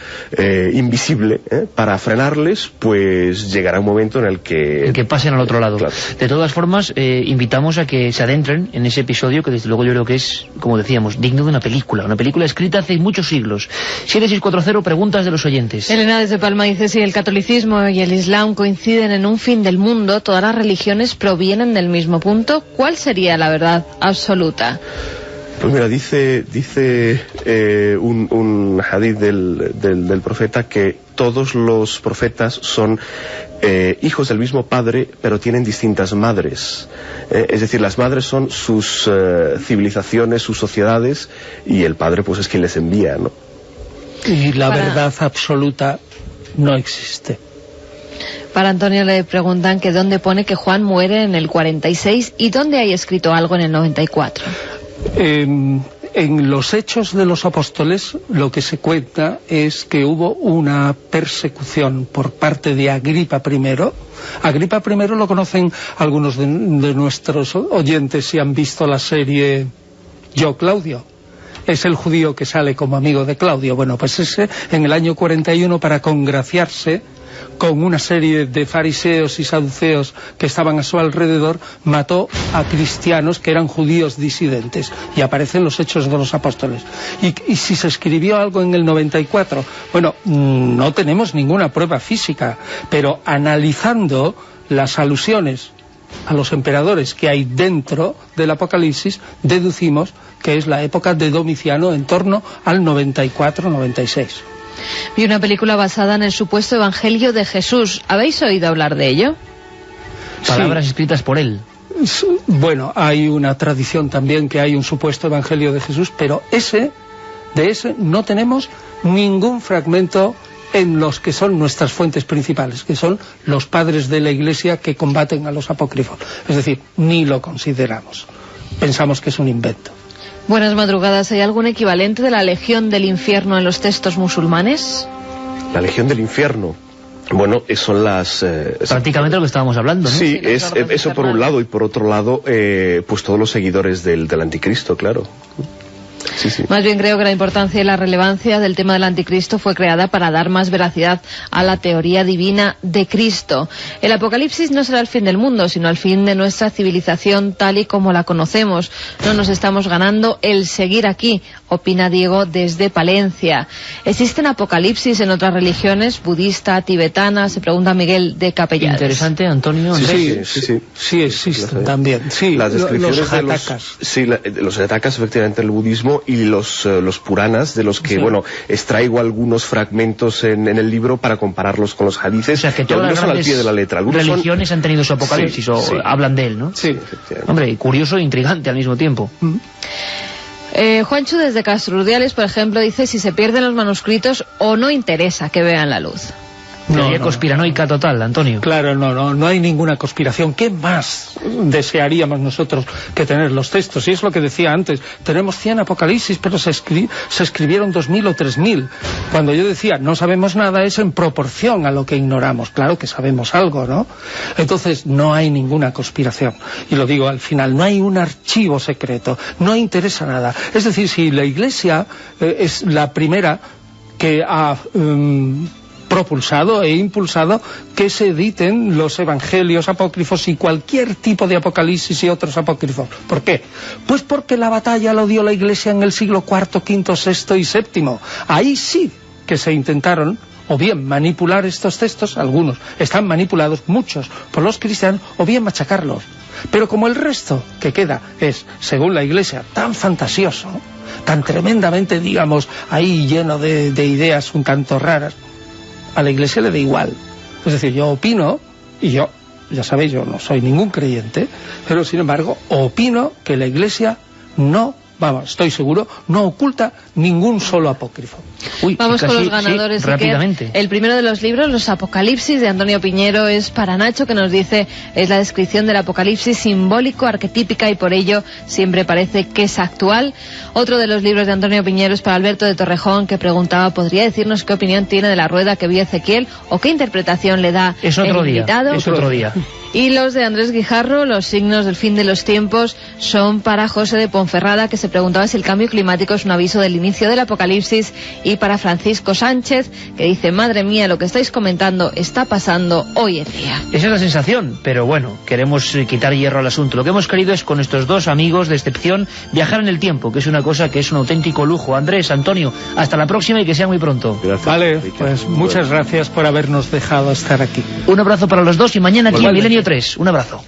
invisible, para frenarles, pues llegará un momento en el que pasen al otro lado. Claro. De todas formas, invitamos a que se adentren en ese episodio, que desde luego yo creo que es, como decíamos, digno de una película escrita hace muchos siglos. 7640, preguntas de los oyentes. Elena desde Palma dice: si el catolicismo y el islam coinciden en un fin del mundo, todas las religiones provienen del mismo punto, ¿cuál sería la verdad absoluta? Pues mira, dice un hadith del profeta que todos los profetas son hijos del mismo padre, pero tienen distintas madres. Es decir, las madres son sus civilizaciones, sus sociedades, y el padre, pues, es quien les envía, ¿no? Y la verdad absoluta no existe. Para Antonio le preguntan que dónde pone que Juan muere en el 46 y dónde hay escrito algo en el 94. En los Hechos de los Apóstoles lo que se cuenta es que hubo una persecución por parte de Agripa I. Agripa I lo conocen algunos de nuestros oyentes si han visto la serie Yo, Claudio. Es el judío que sale como amigo de Claudio. Bueno, pues ese, en el año 41, para congraciarse con una serie de fariseos y saduceos que estaban a su alrededor, mató a cristianos que eran judíos disidentes, y aparecen los Hechos de los Apóstoles. Y si se escribió algo en el 94, bueno, no tenemos ninguna prueba física, pero analizando las alusiones a los emperadores que hay dentro del Apocalipsis, deducimos que es la época de Domiciano, en torno al 94-96. Vi una película basada en el supuesto Evangelio de Jesús. ¿Habéis oído hablar de ello? Palabras escritas por él. Bueno, hay una tradición también que hay un supuesto Evangelio de Jesús, pero de ese no tenemos ningún fragmento en los que son nuestras fuentes principales, que son los padres de la Iglesia que combaten a los apócrifos. Es decir, ni lo consideramos. Pensamos que es un invento. Buenas madrugadas. ¿Hay algún equivalente de la Legión del Infierno en los textos musulmanes? La Legión del Infierno. Bueno, son las... prácticamente lo que estábamos hablando, ¿no? Sí, es eso por un lado, y por otro lado, pues todos los seguidores del Anticristo, claro. Sí, sí. Más bien creo que la importancia y la relevancia del tema del anticristo fue creada para dar más veracidad a la teoría divina de Cristo. El Apocalipsis no será el fin del mundo, sino el fin de nuestra civilización tal y como la conocemos. No nos estamos ganando el seguir aquí, opina Diego desde Palencia. ¿Existen apocalipsis en otras religiones, budista, tibetana? Se pregunta Miguel de Capellares. Interesante, Antonio. Sí existen también. Sí, las descripciones los jatakas. Los jatakas, efectivamente, el budismo, y los Puranas, de los que, bueno, extraigo algunos fragmentos en el libro para compararlos con los hadices. O sea, que todas las son al pie de la letra. Algunos religiones han tenido su apocalipsis, hablan de él, ¿no? Sí. Hombre, curioso e intrigante al mismo tiempo. Juancho desde Castro Urdiales, por ejemplo, dice si se pierden los manuscritos o no interesa que vean la luz. Teoría conspiranoica total, Antonio. Claro, no hay ninguna conspiración. ¿Qué más desearíamos nosotros que tener los textos? Y es lo que decía antes, tenemos 100 apocalipsis, pero se escribieron 2000 o 3000. Cuando yo decía, no sabemos nada, es en proporción a lo que ignoramos. Claro que sabemos algo, ¿no? Entonces, no hay ninguna conspiración. Y lo digo al final, no hay un archivo secreto, no interesa nada. Es decir, si la Iglesia es la primera que ha propulsado e impulsado que se editen los evangelios apócrifos y cualquier tipo de apocalipsis y otros apócrifos. ¿Por qué? Pues porque la batalla la dio la Iglesia en el siglo IV, V, VI y VII. Ahí sí que se intentaron o bien manipular estos textos, algunos están manipulados, muchos por los cristianos, o bien machacarlos. Pero como el resto que queda es, según la Iglesia, tan fantasioso, tan tremendamente, digamos, ahí lleno de ideas un tanto raras, a la Iglesia le da igual. Es decir, yo opino, y yo, ya sabéis, yo no soy ningún creyente, pero sin embargo opino que la Iglesia no, vamos, estoy seguro, no oculta ningún solo apócrifo. Uy, vamos con los ganadores. Sí, rápidamente. El primero de los libros, Los Apocalipsis, de Antonio Piñero, es para Nacho, que nos dice, es la descripción del Apocalipsis simbólico, arquetípica, y por ello siempre parece que es actual. Otro de los libros de Antonio Piñero es para Alberto de Torrejón, que preguntaba, ¿podría decirnos qué opinión tiene de la rueda que vio Ezequiel o qué interpretación le da es otro el invitado? Es otro día. Y los de Andrés Guijarro, Los signos del fin de los tiempos, son para José de Ponferrada, que se preguntaba si el cambio climático es un aviso del inicio del Apocalipsis, y para Francisco Sánchez, que dice, madre mía, lo que estáis comentando está pasando hoy en día. Esa es la sensación, pero bueno, queremos quitar hierro al asunto. Lo que hemos querido es, con estos dos amigos de excepción, viajar en el tiempo, que es una cosa que es un auténtico lujo. Andrés, Antonio, hasta la próxima y que sea muy pronto. Gracias. Vale, pues muchas gracias por habernos dejado estar aquí. Un abrazo para los dos y mañana aquí en Milenio 3. Un abrazo.